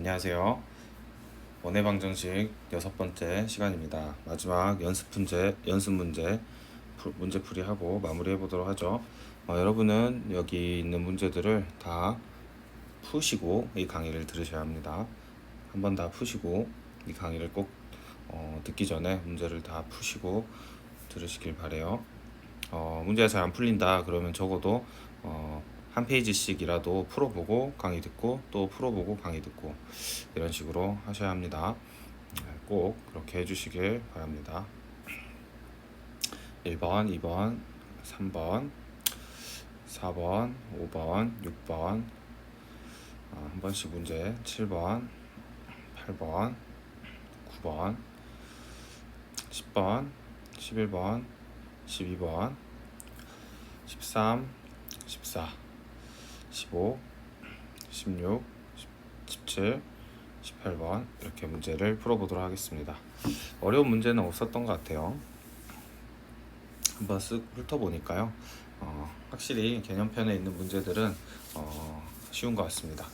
안녕하세요. 원해방정식 6번째 시간입니다. 마지막 연습 문제풀이하고 마무리해 보도록 하죠. 여러분은 여기 있는 문제들을 다 푸시고 이 강의를 들으셔야 합니다. 한번 다 푸시고 이 강의를 꼭 듣기 전에 문제를 다 푸시고 들으시길 바래요. 문제가 잘 안 풀린다 그러면 적어도 한 페이지씩이라도 풀어보고 강의 듣고 또 풀어보고 강의 듣고 이런 식으로 하셔야 합니다. 꼭 그렇게 해주시길 바랍니다. 1번, 2번, 3번, 4번, 5번, 6번, 한 번씩 문제 7번, 8번, 9번, 10번, 11번, 12번, 13, 14, 15, 16, 17, 18번 이렇게 문제를 풀어보도록 하겠습니다. 어려운 문제는 없었던 것 같아요. 한번 쓱 훑어보니까요. 확실히 개념편에 있는 문제들은 쉬운 것 같습니다.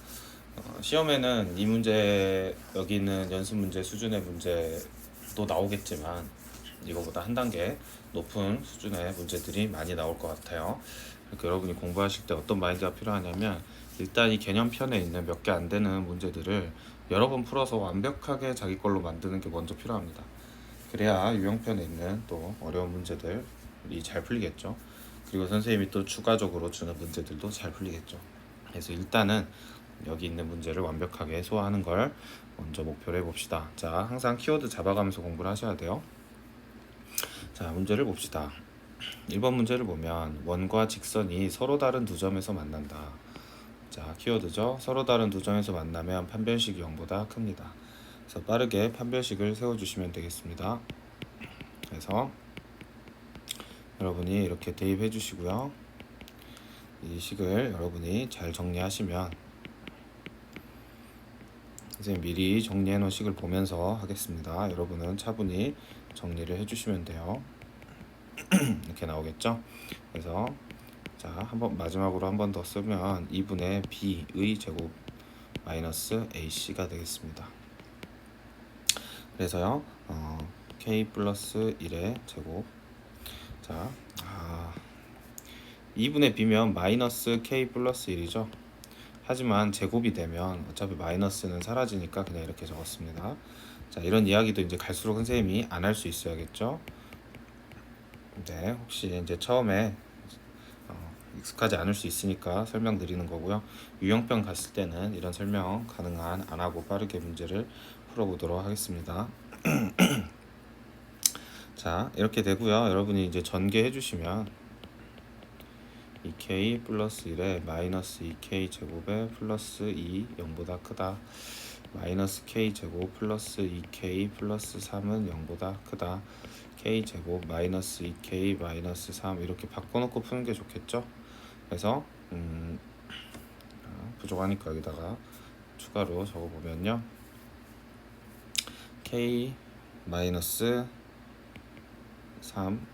시험에는 이 문제, 여기 있는 연습 문제 수준의 문제도 나오겠지만 이거보다 한 단계 높은 수준의 문제들이 많이 나올 것 같아요. 그러니까 여러분이 공부하실 때 어떤 마인드가 필요하냐면 일단 이 개념편에 있는 몇 개 안 되는 문제들을 여러 번 풀어서 완벽하게 자기 걸로 만드는 게 먼저 필요합니다. 그래야 유형편에 있는 또 어려운 문제들이 잘 풀리겠죠. 그리고 선생님이 또 추가적으로 주는 문제들도 잘 풀리겠죠. 그래서 일단은 여기 있는 문제를 완벽하게 소화하는 걸 먼저 목표로 해봅시다. 자, 항상 키워드 잡아가면서 공부를 하셔야 돼요. 자, 문제를 봅시다. 1번 문제를 보면 원과 직선이 서로 다른 두 점에서 만난다. 자, 키워드죠. 서로 다른 두 점에서 만나면 판별식이 0보다 큽니다. 그래서 빠르게 판별식을 세워주시면 되겠습니다. 그래서 여러분이 이렇게 대입해 주시고요. 이 식을 여러분이 잘 정리하시면 선생님 미리 정리해 놓은 식을 보면서 하겠습니다. 여러분은 차분히 정리를 해 주시면 돼요. 이렇게 나오겠죠? 그래서 자, 한번 마지막으로 한 번 더 쓰면 2분의 b의 제곱 마이너스 ac가 되겠습니다. 그래서요, k 플러스 1의 제곱. 자, 2분의 b면 마이너스 k 플러스 1이죠. 하지만 제곱이 되면 어차피 마이너스는 사라지니까 그냥 이렇게 적었습니다. 자, 이런 이야기도 이제 갈수록 선생님이 안 할 수 있어야겠죠. 네, 혹시 이제 처음에 익숙하지 않을 수 있으니까 설명드리는 거고요. 유형편 갔을 때는 이런 설명 가능한 안 하고 빠르게 문제를 풀어보도록 하겠습니다. 자, 이렇게 되고요. 여러분이 이제 전개해 주시면 2k 플러스 1에 마이너스 2k 제곱에 플러스 2 0보다 크다. 마이너스 k 제곱 플러스 2k 플러스 3은 0보다 크다. k 제곱 마이너스 2k 마이너스 3 이렇게 바꿔놓고 푸는 게 좋겠죠. 그래서 부족하니까 여기다가 추가로 적어보면요, k 마이너스 3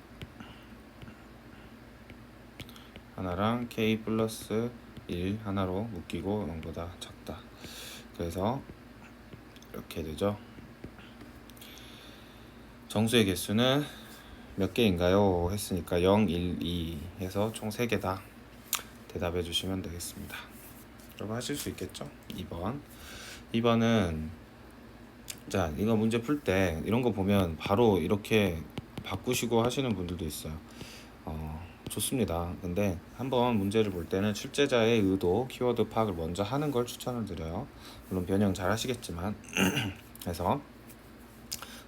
하나랑 k 플러스 1 하나로 묶이고 0보다 작다. 그래서 이렇게 되죠. 정수의 개수는 몇 개인가요? 했으니까 0, 1, 2 해서 총 3개다. 대답해 주시면 되겠습니다. 여러분 하실 수 있겠죠? 2번은 자, 이거 문제 풀 때 이런 거 보면 바로 이렇게 바꾸시고 하시는 분들도 있어요. 좋습니다. 근데 한번 문제를 볼 때는 출제자의 의도, 키워드 파악을 먼저 하는 걸 추천을 드려요. 물론 변형 잘 하시겠지만 그래서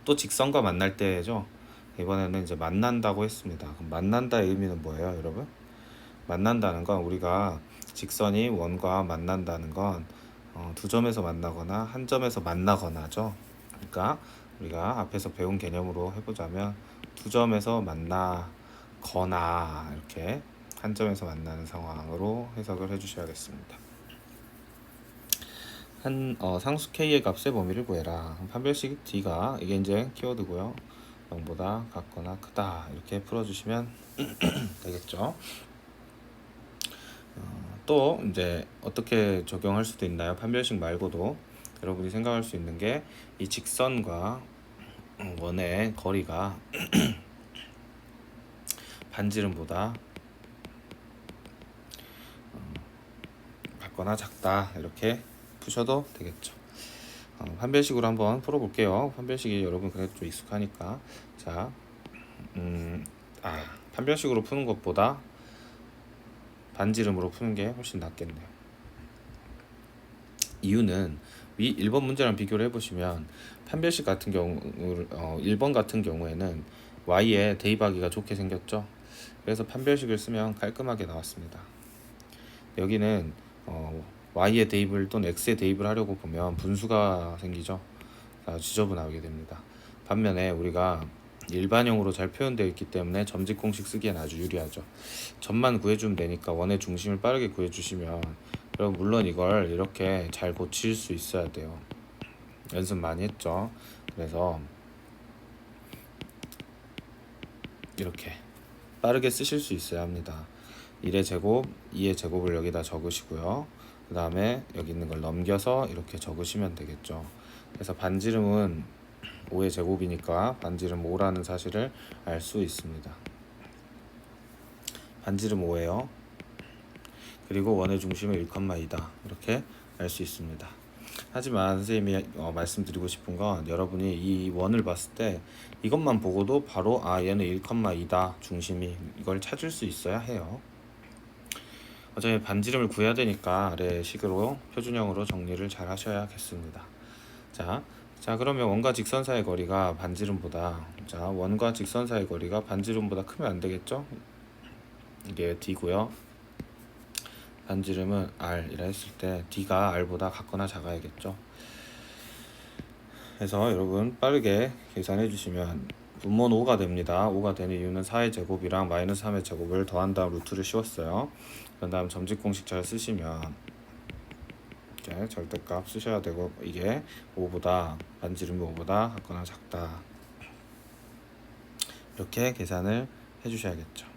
또 직선과 만날 때죠. 이번에는 이제 만난다고 했습니다. 그럼 만난다의 의미는 뭐예요, 여러분? 만난다는 건 우리가 직선이 원과 만난다는 건 두 점에서 만나거나 한 점에서 만나거나죠. 그러니까 우리가 앞에서 배운 개념으로 해보자면 두 점에서 만나거나 이렇게 한 점에서 만나는 상황으로 해석을 해주셔야겠습니다. 상수 k의 값의 범위를 구해라. 판별식 d가 이게 이제 키워드고요. 0보다 같거나 크다 이렇게 풀어주시면 되겠죠. 또 이제 어떻게 적용할 수도 있나요? 판별식 말고도 여러분이 생각할 수 있는 게 이 직선과 원의 거리가 반지름보다 같거나 작다, 이렇게 푸셔도 되겠죠. 판별식으로 한번 풀어볼게요. 판별식이 여러분 그래도 좀 익숙하니까. 자, 판별식으로 푸는 것보다 반지름으로 푸는 게 훨씬 낫겠네요. 이유는 위 1번 문제랑 비교를 해보시면 판별식 같은 경우 1번 같은 경우에는 y에 대입하기가 좋게 생겼죠. 그래서 판별식을 쓰면 깔끔하게 나왔습니다. 여기는 y에 대입을 또는 x에 대입을 하려고 보면 분수가 생기죠. 지저분하게 됩니다. 반면에 우리가 일반형으로 잘 표현되어 있기 때문에 점집 공식 쓰기엔 아주 유리하죠. 점만 구해주면 되니까 원의 중심을 빠르게 구해주시면, 여러분 물론 이걸 이렇게 잘 고칠 수 있어야 돼요. 연습 많이 했죠. 그래서 이렇게 빠르게 쓰실 수 있어야 합니다. 1의 제곱, 2의 제곱을 여기다 적으시고요. 그 다음에 여기 있는 걸 넘겨서 이렇게 적으시면 되겠죠. 그래서 반지름은 5의 제곱이니까 반지름 5라는 사실을 알 수 있습니다. 반지름 5예요. 그리고 원의 중심은 1,2다. 이렇게 알 수 있습니다. 하지만 선생님이 말씀드리고 싶은 건, 여러분이 이 원을 봤을 때 이것만 보고도 바로 얘는 1,2다 중심이, 이걸 찾을 수 있어야 해요. 어차피 반지름을 구해야 되니까 아래 식으로 표준형으로 정리를 잘 하셔야겠습니다. 자 그러면 원과 직선 사이의 거리가 반지름보다, 원과 직선 사이의 거리가 반지름보다 크면 안 되겠죠? 이게 D고요. 반지름은 R이라 했을 때 D가 R보다 같거나 작아야겠죠. 그래서 여러분 빠르게 계산해 주시면 분모는 5가 됩니다. 5가 되는 이유는 4의 제곱이랑 마이너스 3의 제곱을 더한 다음 루트를 씌웠어요. 그 다음 점집 공식 잘 쓰시면 이렇게 절대값 쓰셔야 되고, 이게 5보다, 반지름이 5보다 같거나 작다, 이렇게 계산을 해주셔야겠죠.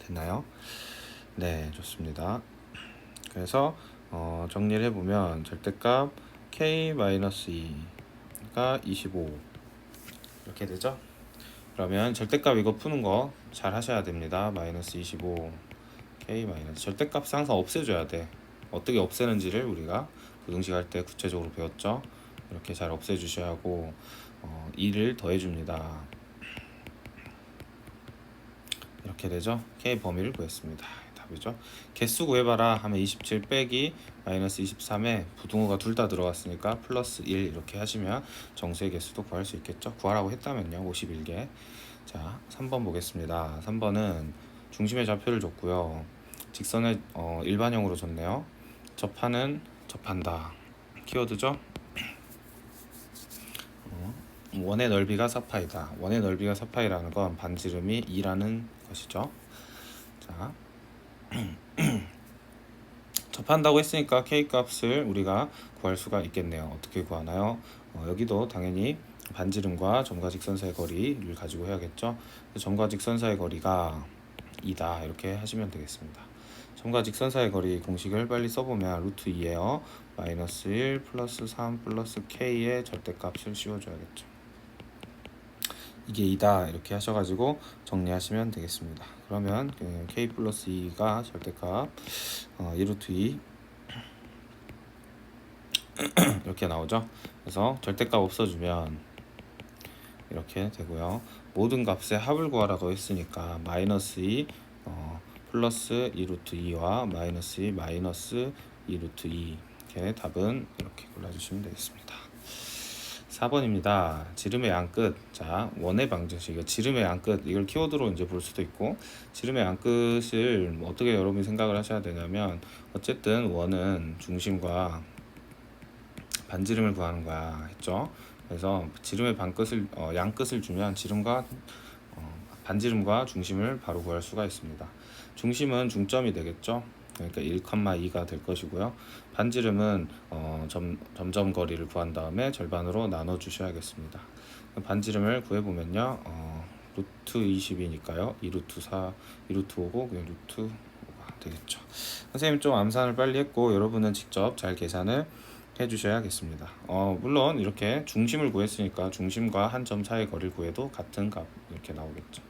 됐나요? 네, 좋습니다. 그래서 정리를 해보면 절대값 k-2가 25 이렇게 되죠. 그러면 절대값 이거 푸는 거 잘 하셔야 됩니다. 마이너스 25 k 마이너스, 절대값 항상 없애줘야 돼. 어떻게 없애는지를 우리가 고등식 할 때 구체적으로 배웠죠. 이렇게 잘 없애주셔야 하고 2를 더해줍니다. 이렇게 되죠. k 범위를 구했습니다. 답이죠. 개수 구해봐라 하면 27 빼기 마이너스 23에 부등호가 둘 다 들어갔으니까 플러스 1 이렇게 하시면 정수의 개수도 구할 수 있겠죠. 구하라고 했다면요. 51개. 자, 3번 보겠습니다. 3번은 중심의 좌표를 줬고요. 직선을 일반형으로 줬네요. 접한다. 키워드죠. 원의 넓이가 4파이다. 원의 넓이가 4파이라는 건 반지름이 2라는 것이죠. 자, 접한다고 했으니까 k 값을 우리가 구할 수가 있겠네요. 어떻게 구하나요? 여기도 당연히 반지름과 점과 직선 사이의 거리를 가지고 해야겠죠. 점과 직선 사이의 거리가 2다 이렇게 하시면 되겠습니다. 점과 직선 사이의 거리 공식을 빨리 써보면 루트 2예요. 마이너스 1 플러스 3 플러스 k의 절대값을 씌워줘야겠죠. 이게 2다 이렇게 하셔가지고 정리하시면 되겠습니다. 그러면 k 플러스 2가 절대값 2루트 2 이렇게 나오죠. 그래서 절대값 없어주면 이렇게 되고요. 모든 값의 합을 구하라고 했으니까 마이너스 2 플러스 2루트 2와 마이너스 2 마이너스 2루트 2, 이렇게 답은 이렇게 골라주시면 되겠습니다. 4번입니다. 지름의 양끝. 자, 원의 방정식. 지름의 양끝. 이걸 키워드로 이제 볼 수도 있고, 지름의 양끝을 어떻게 여러분이 생각을 하셔야 되냐면, 어쨌든 원은 중심과 반지름을 구하는 거야 했죠. 그래서 지름의 양끝을 주면 지름과 반지름과 중심을 바로 구할 수가 있습니다. 중심은 중점이 되겠죠. 그러니까 1,2가 될 것이고요. 반지름은 점점 거리를 구한 다음에 절반으로 나눠 주셔야겠습니다. 반지름을 구해보면요. 루트 20이니까요. 2루트 4, 2루트 5고 그냥 루트 5가 되겠죠. 선생님 좀 암산을 빨리 했고, 여러분은 직접 잘 계산을 해주셔야겠습니다. 물론 이렇게 중심을 구했으니까 중심과 한 점 사이의 거리를 구해도 같은 값 이렇게 나오겠죠.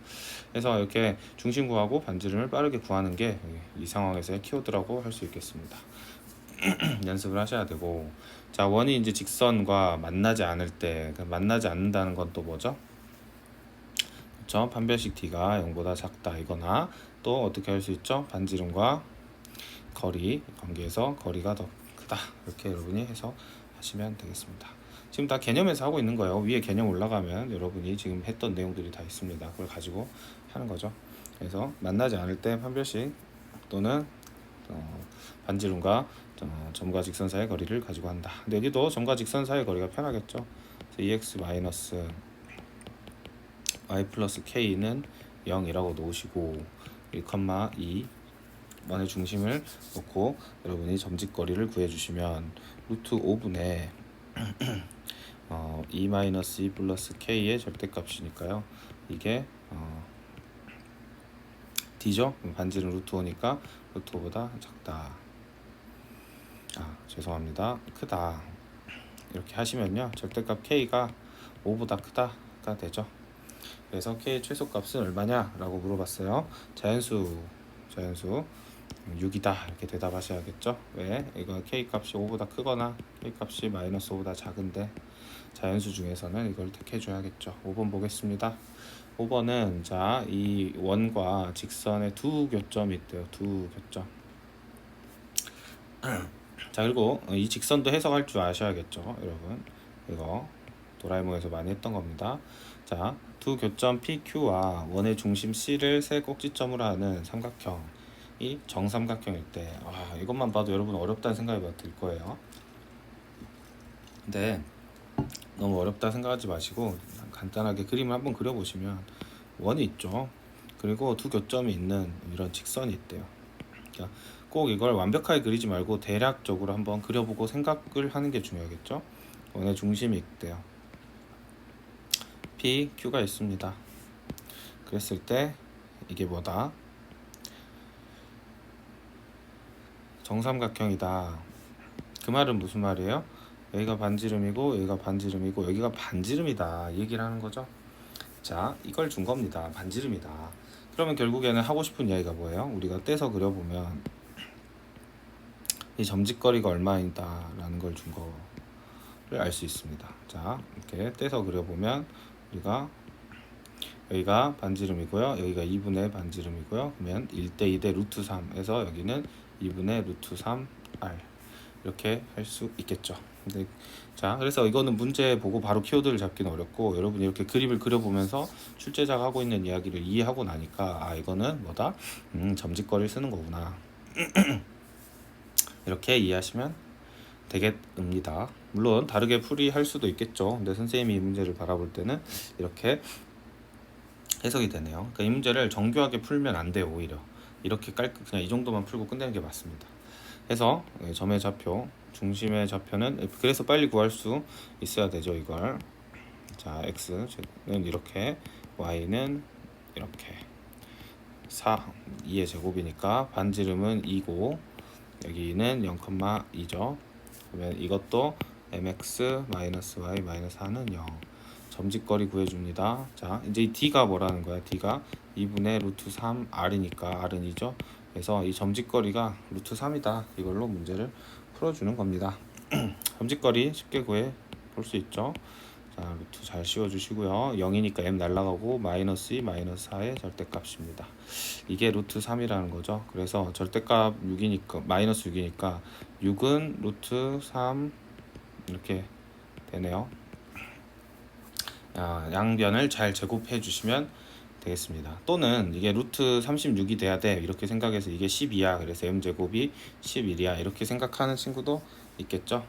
그래서 이렇게 중심 구하고 반지름을 빠르게 구하는 게 이 상황에서의 키워드라고 할 수 있겠습니다. 연습을 하셔야 되고, 자, 원이 이제 직선과 만나지 않을 때, 만나지 않는다는 건 또 뭐죠? 그렇죠? 판별식 t가 0보다 작다 이거나, 또 어떻게 할 수 있죠? 반지름과 거리 관계에서 거리가 더 크다, 이렇게 여러분이 해석하시면 되겠습니다. 지금 다 개념에서 하고 있는 거예요. 위에 개념 올라가면 여러분이 지금 했던 내용들이 다 있습니다. 그걸 가지고 하는 거죠. 그래서 만나지 않을 때 판별식 또는 반지름과 점과 직선 사이의 거리를 가지고 한다. 근데 여기도 점과 직선 사이의 거리가 편하겠죠. EX 마이너스 y 플러스 k는 0이라고 놓으시고 1,2 원의 중심을 놓고 여러분이 점직거리를 구해주시면 루트 5분의 2 마이너스 2 플러스 k의 절대값이니까요. 이게 d죠. 반지름 루트 5니까 루트 5보다 작다. 죄송합니다. 크다. 이렇게 하시면요, 절대값 k가 5보다 크다가 되죠. 그래서 k의 최소값은 얼마냐 라고 물어봤어요. 자연수 6이다 이렇게 대답하셔야겠죠. 왜? 이거 k값이 5보다 크거나 k값이 마이너스 5보다 작은데 자연수 중에서는 이걸 택해줘야겠죠. 5번 보겠습니다. 5번은 자, 이 원과 직선의 두 교점이 있대요. 두 교점. 자, 그리고 이 직선도 해석할 줄 아셔야겠죠, 여러분. 이거 도라에몽에서 많이 했던 겁니다. 자, 두 교점 PQ와 원의 중심 C를 세 꼭지점으로 하는 삼각형이 정삼각형일 때, 이것만 봐도 여러분 어렵다는 생각이 들 거예요. 근데 너무 어렵다 생각하지 마시고 간단하게 그림을 한번 그려보시면 원이 있죠. 그리고 두 교점이 있는 이런 직선이 있대요. 그러니까 꼭 이걸 완벽하게 그리지 말고 대략적으로 한번 그려보고 생각을 하는 게 중요하겠죠. 원의 중심이 있대요. P, Q가 있습니다. 그랬을 때 이게 뭐다? 정삼각형이다. 그 말은 무슨 말이에요? 여기가 반지름이고 여기가 반지름이고 여기가 반지름이다, 이 얘기를 하는 거죠. 자, 이걸 준 겁니다. 반지름이다. 그러면 결국에는 하고 싶은 이야기가 뭐예요? 우리가 떼서 그려보면 이 점직거리가 얼마이다 라는 걸 준 거를 알 수 있습니다. 자, 이렇게 떼서 그려보면 우리가 여기가 반지름이고요, 여기가 2분의 반지름이고요, 그러면 1대 2대 루트 3에서 여기는 2분의 루트 3r 이렇게 할 수 있겠죠. 근데 자, 그래서 이거는 문제 보고 바로 키워드를 잡기는 어렵고 여러분이 이렇게 그림을 그려보면서 출제자가 하고 있는 이야기를 이해하고 나니까 이거는 뭐다? 점직거리를 쓰는 거구나. 이렇게 이해하시면 되겠습니다. 물론 다르게 풀이할 수도 있겠죠. 근데 선생님이 이 문제를 바라볼 때는 이렇게 해석이 되네요. 그러니까 이 문제를 정교하게 풀면 안 돼요. 오히려 이렇게 그냥 이 정도만 풀고 끝내는 게 맞습니다. 해서 점의 좌표, 중심의 좌표는 그래서 빨리 구할 수 있어야 되죠. 이걸 자, x는 이렇게, y는 이렇게 2의 제곱이니까 반지름은 2고 여기는 0,2죠. 그러면 이것도 mx-y-4는 0. 점직거리 구해줍니다. 자, 이제 이 d가 뭐라는 거야? d가 2분의 루트 3r이니까 r은 2죠. 그래서 이 점직거리가 루트 3이다. 이걸로 문제를 풀어주는 겁니다. 점직거리 쉽게 구해 볼 수 있죠. 자, 루트 잘 씌워주시고요. 0이니까 m 날라가고 마이너스 2, 마이너스 4의 절대값입니다. 이게 루트 3이라는 거죠. 그래서 절대값 6이니까 마이너스 6이니까 6은 루트 3 이렇게 되네요. 양변을 잘 제곱해 주시면 되겠습니다. 또는 이게 루트 36이 돼야 돼 이렇게 생각해서 이게 12야 그래서 m제곱이 11이야 이렇게 생각하는 친구도 있겠죠.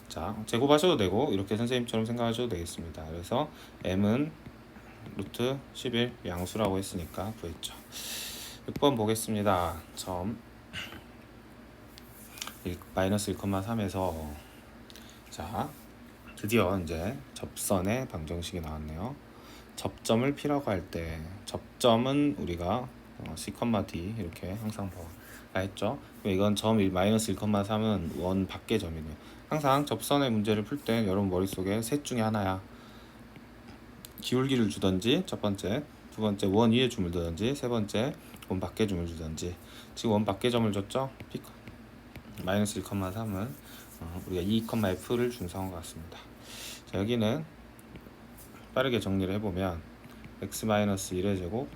자, 제곱하셔도 되고 이렇게 선생님처럼 생각하셔도 되겠습니다. 그래서 m은 루트 11 양수라고 했으니까 구했죠. 6번 보겠습니다. 점 마이너스 1,3에서 자, 드디어 이제 접선의 방정식이 나왔네요. 접점을 P라고 할 때 접점은 우리가 C, D 이렇게 항상 했죠. 이건 점 1, 마이너스 1,3은 원 밖의 점이네요. 항상 접선의 문제를 풀 때 여러분 머릿속에 셋 중에 하나야. 기울기를 주던지 첫 번째, 두 번째 원 위에 줌을 두던지, 세 번째 원 밖에 줌을 주던지. 지금 원 밖에 점을 줬죠. 마이너스 1,3은 우리가 2,f를 준성한 것 같습니다. 자, 여기는 빠르게 정리를 해보면 x 마이너스 1의 제곱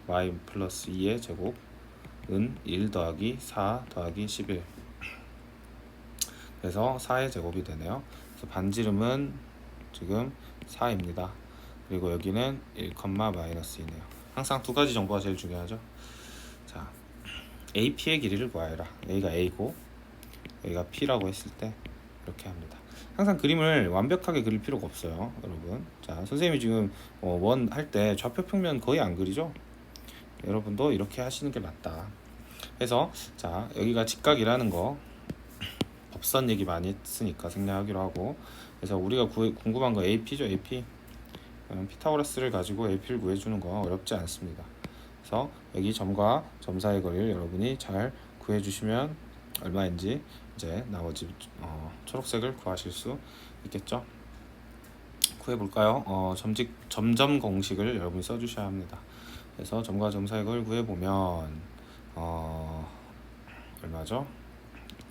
y 플러스 2의 제곱은 1 더하기 4 더하기 11, 그래서 4의 제곱이 되네요. 그래서 반지름은 지금 4입니다. 그리고 여기는 1, 마이너스 2네요. 항상 두 가지 정보가 제일 중요하죠. 자, AP의 길이를 구하여라. A가 A고 여기가 P라고 했을 때 이렇게 합니다. 항상 그림을 완벽하게 그릴 필요가 없어요, 여러분. 자, 선생님이 지금 원 할 때 좌표 평면 거의 안 그리죠? 여러분도 이렇게 하시는 게 맞다. 그래서 자, 여기가 직각이라는 거 법선 얘기 많이 했으니까 생략하기로 하고, 그래서 우리가 궁금한 거 AP죠. AP. 피타고라스를 가지고 AP를 구해주는 거 어렵지 않습니다. 그래서 여기 점과 점 사이의 거리를 여러분이 잘 구해주시면 얼마인지 이제 나머지 초록색을 구하실 수 있겠죠. 구해볼까요? 점점 공식을 여러분이 써주셔야 합니다. 그래서 점과 점 사이의 거리를 구해보면 얼마죠?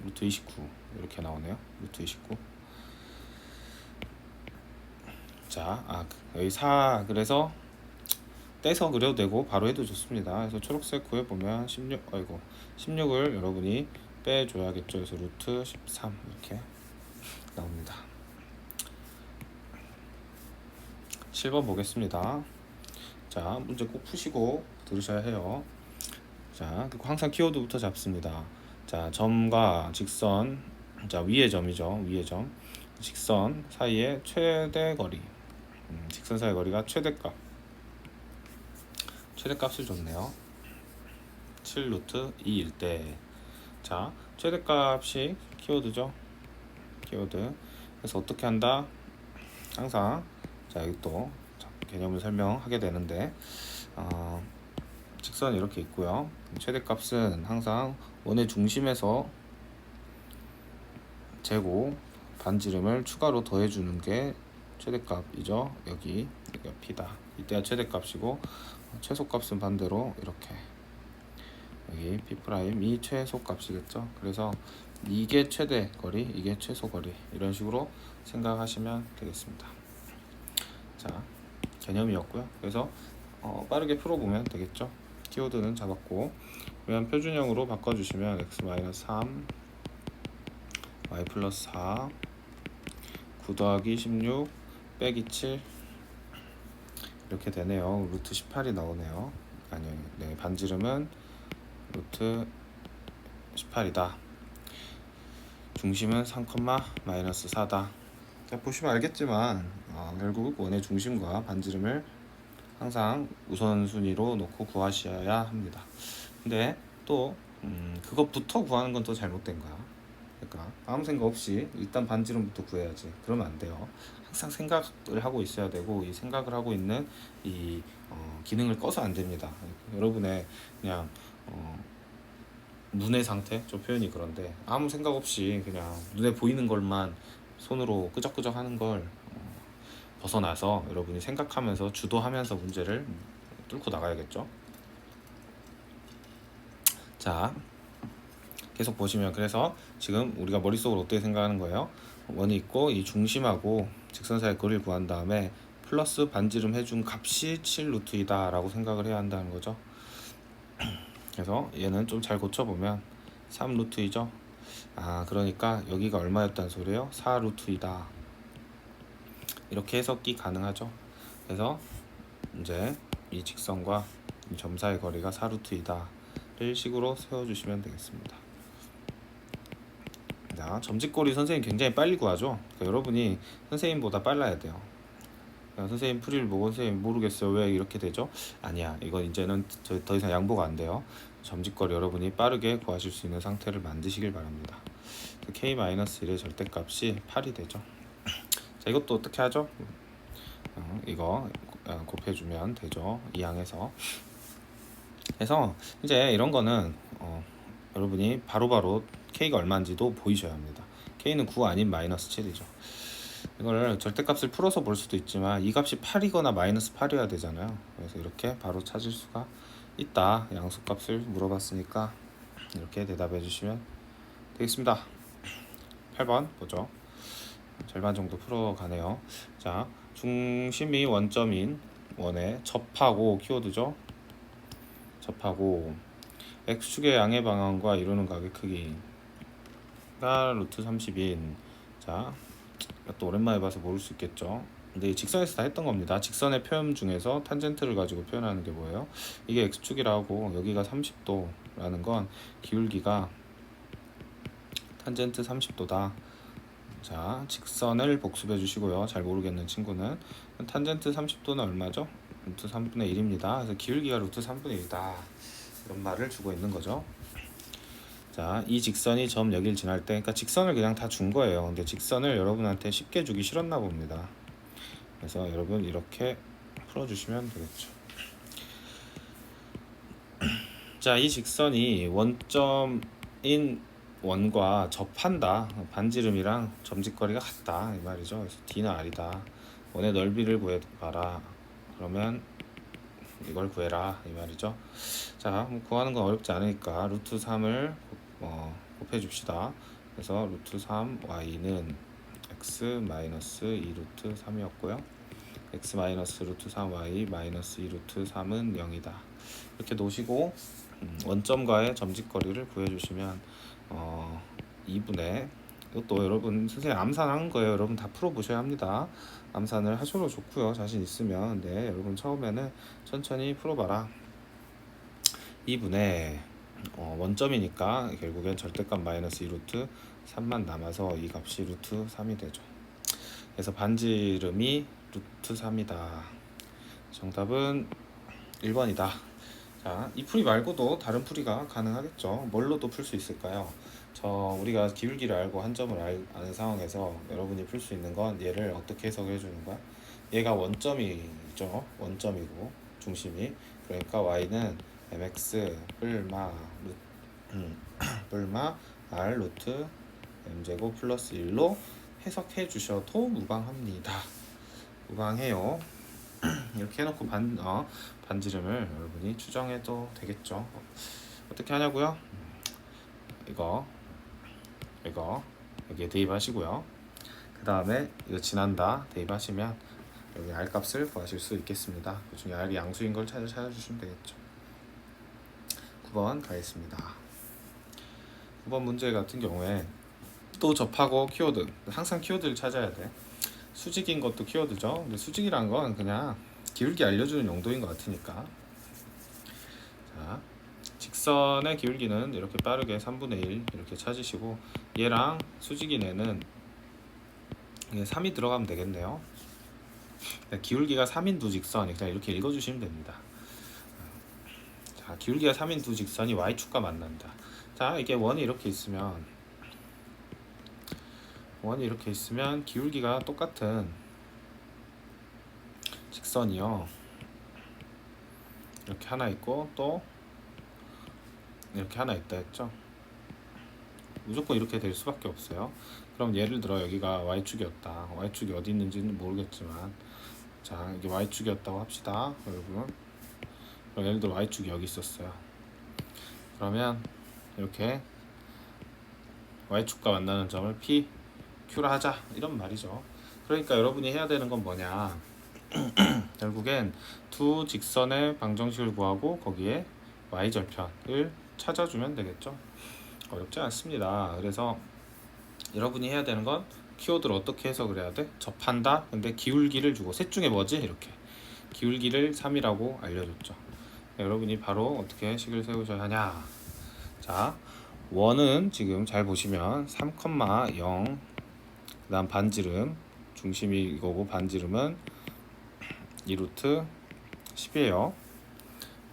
루트 29 이렇게 나오네요. 루트 29. 자, 여기 4, 그래서 떼서 그려도 되고 바로 해도 좋습니다. 그래서 초록색 구해보면 16을 여러분이 빼줘야겠죠. 그래서 루트 13 이렇게 나옵니다. 7번 보겠습니다. 자, 문제 꼭 푸시고 들으셔야 해요. 자, 그리고 항상 키워드부터 잡습니다. 자, 점과 직선, 자, 위의 점이죠. 위의 점, 직선 사이의 최대 거리, 직선 사이의 거리가 최대값을 줬네요. 7 루트 2일 때, 자, 최대값이 키워드죠. 키워드. 그래서 어떻게 한다? 항상 자, 여기 또 개념을 설명하게 되는데, 직선이 이렇게 있고요. 최대값은 항상 원의 중심에서 재고 반지름을 추가로 더해주는 게 최대값이죠. 여기가 P다. 이때가 최대값이고, 최소값은 반대로 이렇게 여기 P'이 최소값이겠죠. 그래서 이게 최대 거리, 이게 최소 거리, 이런 식으로 생각하시면 되겠습니다. 자, 개념이었고요. 그래서 빠르게 풀어보면 되겠죠. 키워드는 잡았고, 그냥 표준형으로 바꿔주시면 x-3 y 플러스 4 9 더하기 16 빼기 7 이렇게 되네요. 루트 18이 나오네요. 아니요, 네, 반지름은 루트 18이다. 중심은 3, 마이너스 4다. 자, 보시면 알겠지만 결국 원의 중심과 반지름을 항상 우선순위로 놓고 구하셔야 합니다. 근데 또 그것부터 구하는 건 또 잘못된 거야. 그러니까 아무 생각 없이 일단 반지름부터 구해야지. 그러면 안 돼요. 항상 생각을 하고 있어야 되고, 이 생각을 하고 있는 이 기능을 꺼서 안 됩니다. 여러분의 그냥 눈의 상태, 저 표현이 그런데 아무 생각 없이 그냥 눈에 보이는 것만 손으로 끄적끄적 하는 걸 벗어나서 여러분이 생각하면서 주도하면서 문제를 뚫고 나가야겠죠. 자, 계속 보시면, 그래서 지금 우리가 머릿속으로 어떻게 생각하는 거예요? 원이 있고 이 중심하고 직선 사이의 거리를 구한 다음에 플러스 반지름 해준 값이 7 루트이다 라고 생각을 해야 한다는 거죠. 그래서 얘는 좀 잘 고쳐보면 3 루트이죠. 그러니까 여기가 얼마였단 소리예요? 4 루트이다. 이렇게 해석이 가능하죠. 그래서 이제 이 직선과 이 점 사이의 거리가 4 루트이다를 식으로 세워주시면 되겠습니다. 자, 점집거리 선생님 굉장히 빨리 구하죠. 그러니까 여러분이 선생님보다 빨라야 돼요. 선생님 풀이를 보고 선생님 모르겠어요, 왜 이렇게 되죠? 아니야, 이건 이제는 더 이상 양보가 안 돼요. 점집거리 여러분이 빠르게 구하실 수 있는 상태를 만드시길 바랍니다. k-1의 절대값이 8이 되죠. 자, 이것도 어떻게 하죠? 이거 곱해주면 되죠. 이 항에서. 그래서 이제 이런 거는 여러분이 바로바로 K가 얼마인지도 보이셔야 합니다. K는 9 아닌 마이너스 7이죠. 이걸 절대값을 풀어서 볼 수도 있지만 이 값이 8이거나 마이너스 8이어야 되잖아요. 그래서 이렇게 바로 찾을 수가 있다. 양수값을 물어봤으니까 이렇게 대답해 주시면 되겠습니다. 8번 보죠. 절반 정도 풀어가네요. 자, 중심이 원점인 원에 접하고 키워드죠. 접하고 x축의 양의 방향과 이루는 각의 크기가 루트 30인 자, 또 오랜만에 봐서 모를 수 있겠죠. 근데 직선에서 다 했던 겁니다. 직선의 표현 중에서 탄젠트를 가지고 표현하는 게 뭐예요? 이게 x축이라고 여기가 30도라는 건 기울기가 탄젠트 30도다. 자, 직선을 복습해 주시고요. 잘 모르겠는 친구는 탄젠트 30도는 얼마죠? 루트 3분의 1입니다. 그래서 기울기가 루트 3분의 1이다. 이런 말을 주고 있는 거죠. 자, 이 직선이 점 여길 지날 때, 그러니까 직선을 그냥 다 준 거예요. 근데 직선을 여러분한테 쉽게 주기 싫었나 봅니다. 그래서 여러분 이렇게 풀어주시면 되겠죠. 자, 이 직선이 원점인 원과 접한다. 반지름이랑 점직거리가 같다 이 말이죠. 그래서 D는 R이다. 원의 넓이를 구해봐라. 그러면 이걸 구해라 이 말이죠. 자, 구하는 건 어렵지 않으니까 루트 3을 곱해줍시다. 그래서 루트 3 y는 x 마이너스 2 루트 3이었고요. x 마이너스 루트 3 y 마이너스 2 루트 3은 0이다. 이렇게 놓으시고 원점과의 점직거리를 구해주시면 2분의 이것도 여러분 선생님 암산한 거예요. 여러분 다 풀어보셔야 합니다. 암산을 하셔도 좋고요. 자신 있으면 네, 여러분 처음에는 천천히 풀어봐라. 2분의 원점이니까 결국엔 절대값 마이너스 2루트 3만 남아서 이 값이 루트 3이 되죠. 그래서 반지름이 루트 3이다. 정답은 1번이다. 자, 이 풀이 말고도 다른 풀이가 가능하겠죠. 뭘로도 풀 수 있을까요? 우리가 기울기를 알고 한 점을 아는 상황에서 여러분이 풀 수 있는 건 얘를 어떻게 해석해 주는 거야? 얘가 원점이죠. 원점이고 중심이. 그러니까 y는 mx 뿔마 r 루트 m제곱 플러스 1로 해석해 주셔도 무방합니다. 무방해요. 이렇게 해놓고 반지름을 여러분이 추정해도 되겠죠. 어떻게 하냐고요? 이거 여기에 대입하시고요. 그 다음에 이거 지난다 대입하시면 여기 R 값을 구하실 수 있겠습니다. 그 중에 R이 양수인 걸 찾아주시면 되겠죠. 9번 가겠습니다. 9번 문제 같은 경우에 또 접하고 키워드, 항상 키워드를 찾아야 돼. 수직인 것도 키워드죠. 근데 수직이란 건 그냥 기울기 알려주는 용도인 것 같으니까. 자, 직선의 기울기는 이렇게 빠르게 3분의 1 이렇게 찾으시고 얘랑 수직인 애는 3이 들어가면 되겠네요. 기울기가 3인 두 직선이 그냥 이렇게 읽어주시면 됩니다. 자, 기울기가 3인 두 직선이 y축과 만난다. 자, 이게 원이 이렇게 있으면 기울기가 똑같은 직선이요. 이렇게 하나 있고 또 이렇게 하나 있다 했죠. 무조건 이렇게 될 수밖에 없어요. 그럼 예를 들어 여기가 y축이었다. y축이 어디 있는지는 모르겠지만 자, 이게 y축이었다고 합시다. 여러분. 그럼 예를 들어 y축이 여기 있었어요. 그러면 이렇게 y축과 만나는 점을 P, Q라 하자 이런 말이죠. 그러니까 여러분이 해야 되는 건 뭐냐? 결국엔 두 직선의 방정식을 구하고 거기에 y절편을 찾아주면 되겠죠. 어렵지 않습니다. 그래서 여러분이 해야 되는 건 키워드를 어떻게 해석을 해야 돼? 접한다. 근데 기울기를 주고 셋 중에 뭐지? 이렇게 기울기를 3이라고 알려줬죠. 여러분이 바로 어떻게 식을 세우셔야 하냐? 자, 원은 지금 잘 보시면 3,0 그 다음 반지름 중심이 이거고 반지름은 2루트 10이에요.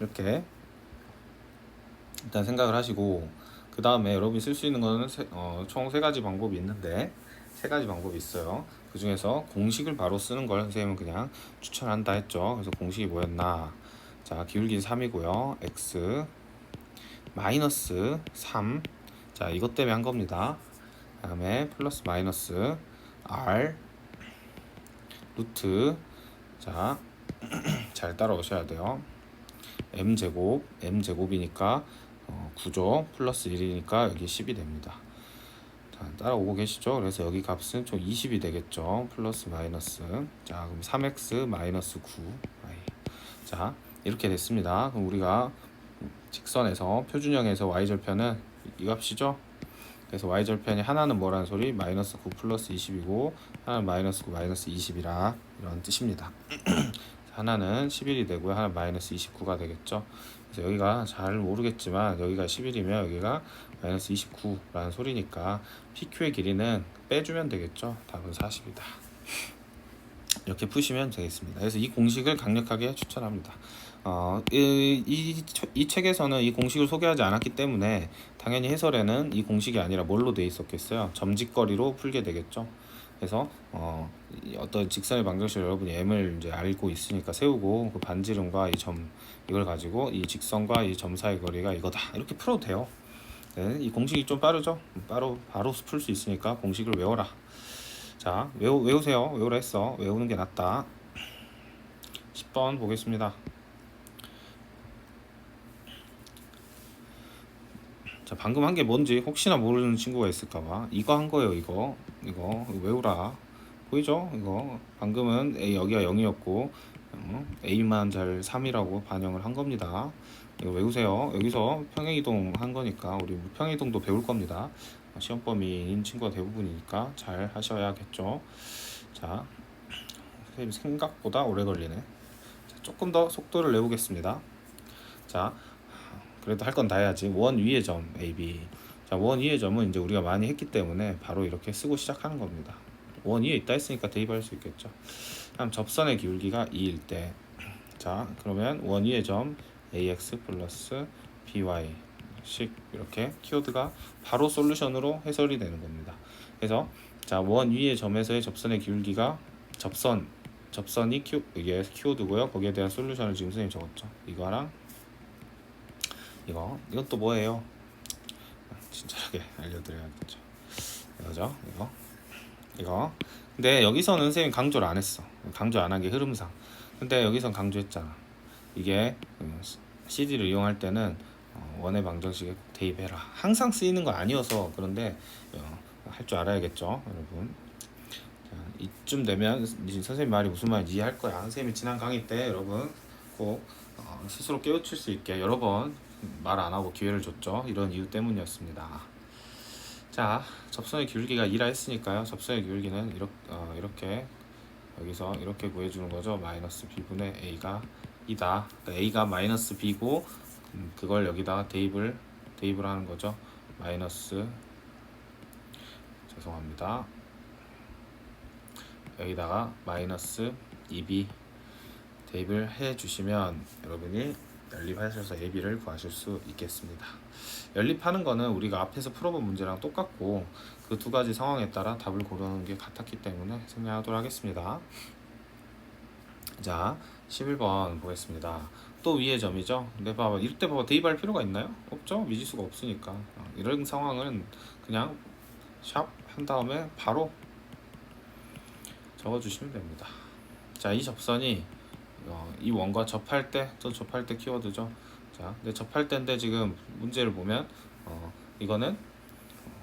이렇게 일단 생각을 하시고 그 다음에 여러분이 쓸 수 있는 거는 총 3가지 방법이 있는데 3가지 방법이 있어요. 그 중에서 공식을 바로 쓰는 걸 선생님은 그냥 추천한다 했죠. 그래서 공식이 뭐였나? 자, 기울기는 3이고요. x 마이너스 3. 자, 이것 때문에 한 겁니다. 그 다음에 플러스 마이너스 r 루트. 자, 잘 따라오셔야 돼요. m제곱이니까 9죠. 플러스 1이니까 여기 10이 됩니다. 자, 따라오고 계시죠? 그래서 여기 값은 총 20이 되겠죠. 플러스 마이너스. 자, 그럼 3x 마이너스 9y. 자, 이렇게 됐습니다. 그럼 우리가 직선에서 표준형에서 y절편은 이 값이죠. 그래서 y절편이 하나는 뭐라는 소리? 마이너스 9 플러스 20이고 하나는 마이너스 9 마이너스 20이라 이런 뜻입니다. 하나는 11이 되고요. 하나는 마이너스 29가 되겠죠. 그래서 여기가 잘 모르겠지만 여기가 11이면 여기가 마이너스 29라는 소리니까 PQ의 길이는 빼주면 되겠죠. 답은 40이다. 이렇게 푸시면 되겠습니다. 그래서 이 공식을 강력하게 추천합니다. 이 책에서는 이 공식을 소개하지 않았기 때문에 당연히 해설에는 이 공식이 아니라 뭘로 돼 있었겠어요? 점직거리로 풀게 되겠죠. 그래서 어떤 직선의 방정식 여러분이 m을 이제 알고 있으니까 세우고 그 반지름과 이 점 이걸 가지고 이 직선과 이 점 사이 거리가 이거다 이렇게 풀어도 돼요. 네, 이 공식이 좀 빠르죠? 바로 풀 수 있으니까 공식을 외워라. 자, 외우세요. 외우라 했어. 외우는 게 낫다. 10번 보겠습니다. 자, 방금 한 게 뭔지 혹시나 모르는 친구가 있을까봐 이거 한 거예요. 이거 외우라. 보이죠? 이거 방금은 A 여기가 0이었고 A만 잘 3이라고 반영을 한 겁니다. 이거 외우세요. 여기서 평행이동 한 거니까 우리 평행이동도 배울 겁니다. 시험 범위인 친구가 대부분이니까 잘 하셔야겠죠. 자, 선생님 생각보다 오래 걸리네. 자, 조금 더 속도를 내보겠습니다. 자, 그래도 할 건 다 해야지. 원 위의 점 AB. 자, 원 위의 점은 이제 우리가 많이 했기 때문에 바로 이렇게 쓰고 시작하는 겁니다. 원 위에 있다 했으니까 대입할 수 있겠죠. 다음 접선의 기울기가 2일 때, 자, 그러면 원 위의 점 AX 플러스 BY 식 이렇게 키워드가 바로 솔루션으로 해설이 되는 겁니다. 그래서 자, 원 위의 점에서의 접선의 기울기가 접선이 이게 키워드고요. 거기에 대한 솔루션을 지금 선생님 적었죠. 이거랑 이건 또 뭐예요? 친절하게 알려드려야겠죠. 이거죠. 이거. 근데 여기서는 선생님 강조를 안 했어. 강조 안 한 게 흐름상. 근데 여기선 강조했잖아. 이게 CD를 이용할 때는 원의 방정식에 꼭 대입해라. 항상 쓰이는 거 아니어서 그런데 할 줄 알아야겠죠, 여러분. 자, 이쯤 되면 선생님 말이 무슨 말인지 이해할 거야. 선생님이 지난 강의 때 여러분 꼭 스스로 깨우칠 수 있게 여러 번 말 안 하고 기회를 줬죠. 이런 이유 때문이었습니다. 자, 접선의 기울기가 2라 했으니까요. 접선의 기울기는 이렇게 여기서 이렇게 구해주는 거죠. 마이너스 b분의 a가 2다. 그러니까 a가 마이너스 b고 그걸 여기다가 대입을 하는 거죠. 마이너스 죄송합니다. 여기다가 마이너스 2b 대입을 해주시면 여러분이 연립하셔서 AB를 구하실 수 있겠습니다. 연립하는 거는 우리가 앞에서 풀어본 문제랑 똑같고 그 두 가지 상황에 따라 답을 고르는 게 같았기 때문에 생략하도록 하겠습니다. 자, 11번 보겠습니다. 또 위의 점이죠. 근데 봐봐, 이럴 때 대입할 필요가 있나요? 없죠. 미지수가 없으니까. 이런 상황은 그냥 샵 한 다음에 바로 적어주시면 됩니다. 자, 이 접선이 이 원과 접할 때 키워드죠. 자, 근데 접할 때인데 지금 문제를 보면 이거는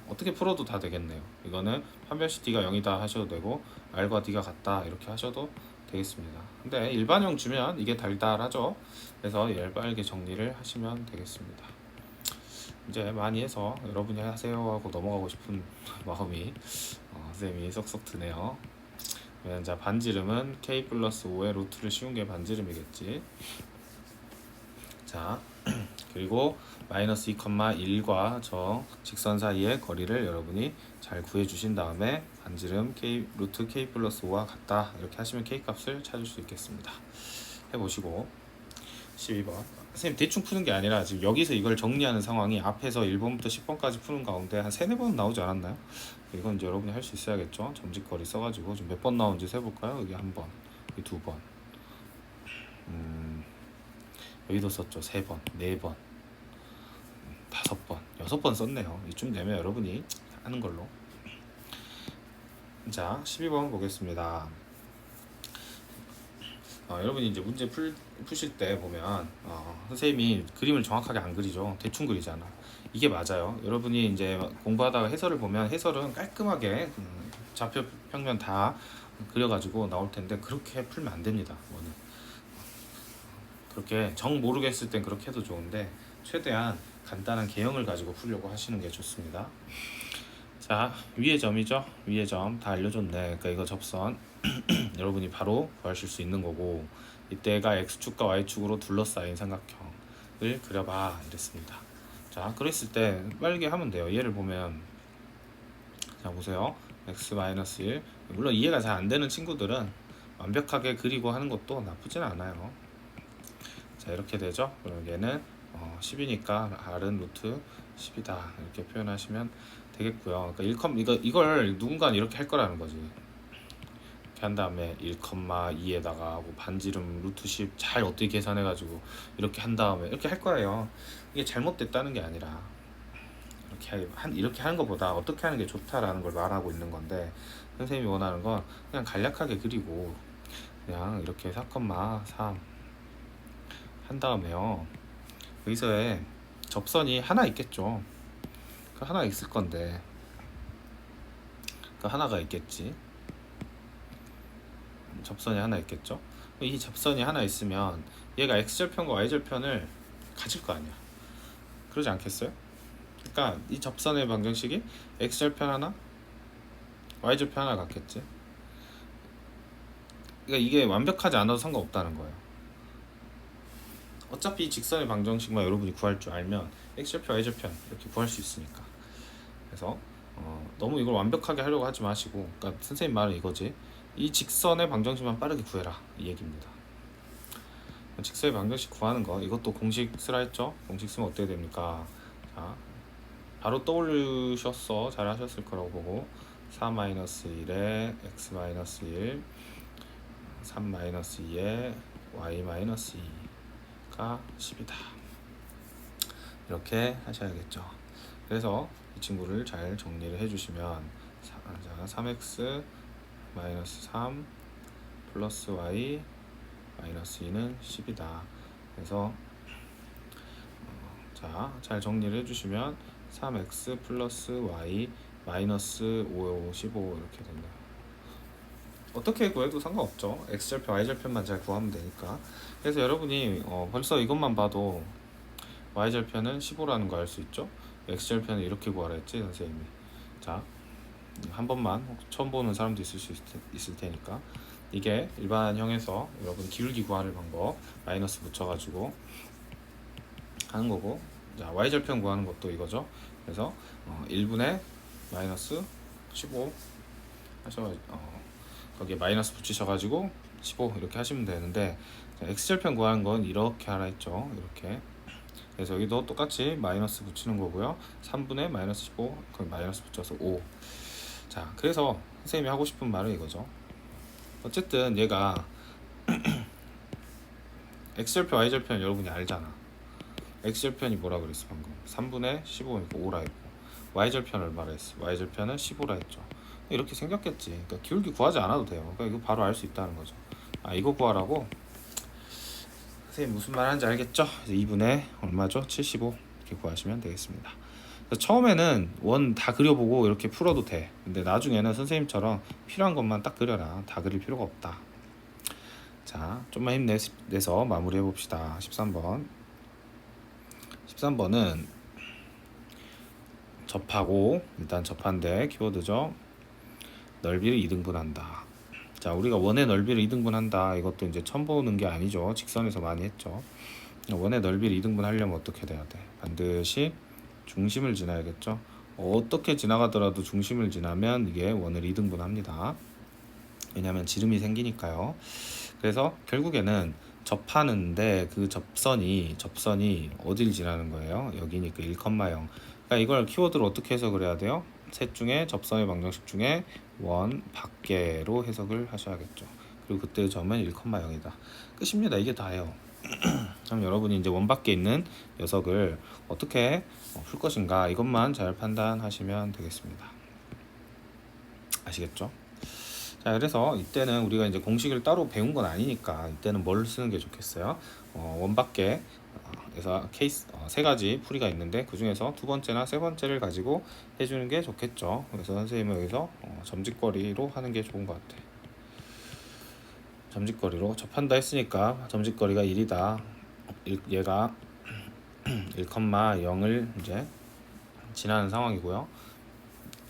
어떻게 풀어도 다 되겠네요. 이거는 판별식 D가 0이다 하셔도 되고 R과 D가 같다 이렇게 하셔도 되겠습니다. 근데 일반형 주면 이게 달달하죠. 그래서 얇게 정리를 하시면 되겠습니다. 이제 많이 해서 여러분이 하세요 하고 넘어가고 싶은 마음이 선생님이 쏙쏙 드네요. 자, 반지름은 k 플러스 5의 루트를 씌운 게 반지름이겠지. 자, 그리고 마이너스 2,1과 저 직선 사이의 거리를 여러분이 잘 구해주신 다음에 반지름 k 루트 k 플러스 5와 같다 이렇게 하시면 k 값을 찾을 수 있겠습니다. 해보시고 12번 선생님 대충 푸는 게 아니라 지금 여기서 이걸 정리하는 상황이 앞에서 1번부터 10번까지 푸는 가운데 한 3-4번 나오지 않았나요? 이건 이제 여러분이 할 수 있어야겠죠. 점직거리 써가지고 좀 몇 번 나오는지 세볼까요? 여기 한 번, 여기 2번, 여기도 썼죠. 3번, 4번, 5번, 6번 썼네요. 이쯤 되면 여러분이 하는 걸로. 자, 12번 보겠습니다. 여러분이 이제 문제 푸실 때 보면 선생님이 그림을 정확하게 안 그리죠. 대충 그리잖아. 이게 맞아요. 여러분이 이제 공부하다가 해설을 보면 해설은 깔끔하게 좌표 평면 다 그려가지고 나올 텐데 그렇게 풀면 안 됩니다. 원은. 그렇게 정 모르겠을 땐 그렇게 해도 좋은데 최대한 간단한 개형을 가지고 풀려고 하시는 게 좋습니다. 자, 위의 점이죠. 위의 점 다 알려줬네. 그러니까 이거 접선 여러분이 바로 구하실 수 있는 거고, 이때가 x축과 y축으로 둘러싸인 삼각형을 그려봐 이랬습니다. 자, 그랬을 때 빠르게 하면 돼요. 얘를 보면, 자 보세요. x-1, 물론 이해가 잘 안 되는 친구들은 완벽하게 그리고 하는 것도 나쁘진 않아요. 자, 이렇게 되죠. 그럼 얘는 10이니까 r은 루트 10이다 이렇게 표현하시면 되겠고요. 그러니까 이걸 누군가는 이렇게 할 거라는 거지. 이렇게 한 다음에 1,2에다가 하고 반지름 루트 10 잘 어떻게 계산해가지고 이렇게 한 다음에 이렇게 할 거예요. 이게 잘못됐다는 게 아니라 이렇게 하는 것보다 어떻게 하는 게 좋다라는 걸 말하고 있는 건데, 선생님이 원하는 건 그냥 간략하게 그리고 그냥 이렇게 4,3 한 다음에요. 여기서의 접선이 하나 있겠죠. 그 하나 있을 건데 그 하나가 있겠지. 접선이 하나 있겠죠. 이 접선이 하나 있으면 얘가 x절편과 y절편을 가질 거 아니야. 그러지 않겠어요? 그러니까 이 접선의 방정식이 x절편 하나, y절편 하나 같겠지. 그러니까 이게 완벽하지 않아도 상관없다는 거예요. 어차피 직선의 방정식만 여러분이 구할 줄 알면 x절편, y절편 이렇게 구할 수 있으니까. 그래서 너무 이걸 완벽하게 하려고 하지 마시고, 그러니까 선생님 말은 이거지. 이 직선의 방정식만 빠르게 구해라 이 얘기입니다. 직선의 방정식 구하는 거, 이것도 공식 쓰라 했죠. 공식 쓰면 어떻게 됩니까? 자, 바로 떠올리셨어. 잘 하셨을 거라고 보고, 4-1에 x-1, 3-2에 y-2가 10이다 이렇게 하셔야겠죠. 그래서 이 친구를 잘 정리를 해주시면, 3x 마이너스 3 플러스 y 마이너스 2는 10이다. 그래서 자, 잘 정리를 해주시면 3x 플러스 y 마이너스 5, 15 이렇게 된다. 어떻게 구해도 상관없죠. x절편, y절편만 잘 구하면 되니까. 그래서 여러분이 벌써 이것만 봐도 y절편은 15라는 거 알 수 있죠. x절편은 이렇게 구하라 했지 선생님이. 자, 한 번만 처음 보는 사람도 있을 테니까, 이게 일반형에서 여러분 기울기 구하는 방법 마이너스 붙여가지고 하는 거고, 자 y절편 구하는 것도 이거죠. 그래서 1분의 마이너스 15 하셔 거기에 마이너스 붙이셔가지고 15 이렇게 하시면 되는데, 자, x절편 구하는 건 이렇게 하라 했죠. 이렇게. 그래서 여기도 똑같이 마이너스 붙이는 거고요. 3분의 마이너스 15 거기 마이너스 붙여서 5. 자, 그래서 선생님이 하고 싶은 말은 이거죠. 어쨌든 얘가 x절편, y절편 여러분이 알잖아. x절편이 뭐라 그랬어 방금? 3분의 15니까 5라 했고, y절편 얼마라 했어? y절편은 15라 했죠. 이렇게 생겼겠지. 그러니까 기울기 구하지 않아도 돼요. 그러니까 이거 바로 알 수 있다는 거죠. 이거 구하라고? 선생님 무슨 말 하는지 알겠죠? 2분의 얼마죠? 75 이렇게 구하시면 되겠습니다. 처음에는 원 다 그려보고 이렇게 풀어도 돼. 근데 나중에는 선생님처럼 필요한 것만 딱 그려라. 다 그릴 필요가 없다. 자, 좀만 힘내서 마무리해 봅시다. 13번. 13번은 접하고, 일단 접한데 키워드죠. 넓이를 2등분한다. 자, 우리가 원의 넓이를 2등분한다. 이것도 이제 처음 보는 게 아니죠. 직선에서 많이 했죠. 원의 넓이를 2등분 하려면 어떻게 돼야 돼? 반드시 중심을 지나야겠죠. 어떻게 지나가더라도 중심을 지나면 이게 원을 2등분 합니다. 왜냐하면 지름이 생기니까요. 그래서 결국에는 접하는데 그 접선이 어딜 지나는 거예요? 여기니까 1,0. 그러니까 이걸 키워드로 어떻게 해석을 해야 돼요? 셋 중에 접선의 방정식 중에 원 밖에로 해석을 하셔야겠죠. 그리고 그때 점은 1,0이다. 끝입니다. 이게 다예요. 그럼 여러분이 이제 원 밖에 있는 녀석을 어떻게 풀 것인가 이것만 잘 판단하시면 되겠습니다. 아시겠죠? 자, 그래서 이때는 우리가 이제 공식을 따로 배운 건 아니니까 이때는 뭘 쓰는 게 좋겠어요? 원 밖에 에서 케이스 세 가지 풀이가 있는데 그 중에서 두 번째나 세 번째를 가지고 해주는 게 좋겠죠. 그래서 선생님은 여기서 점짓거리로 하는 게 좋은 것 같아. 점짓거리로 접한다 했으니까 점짓거리가 1이다. 얘가 1,0을 이제 지나는 상황이고요.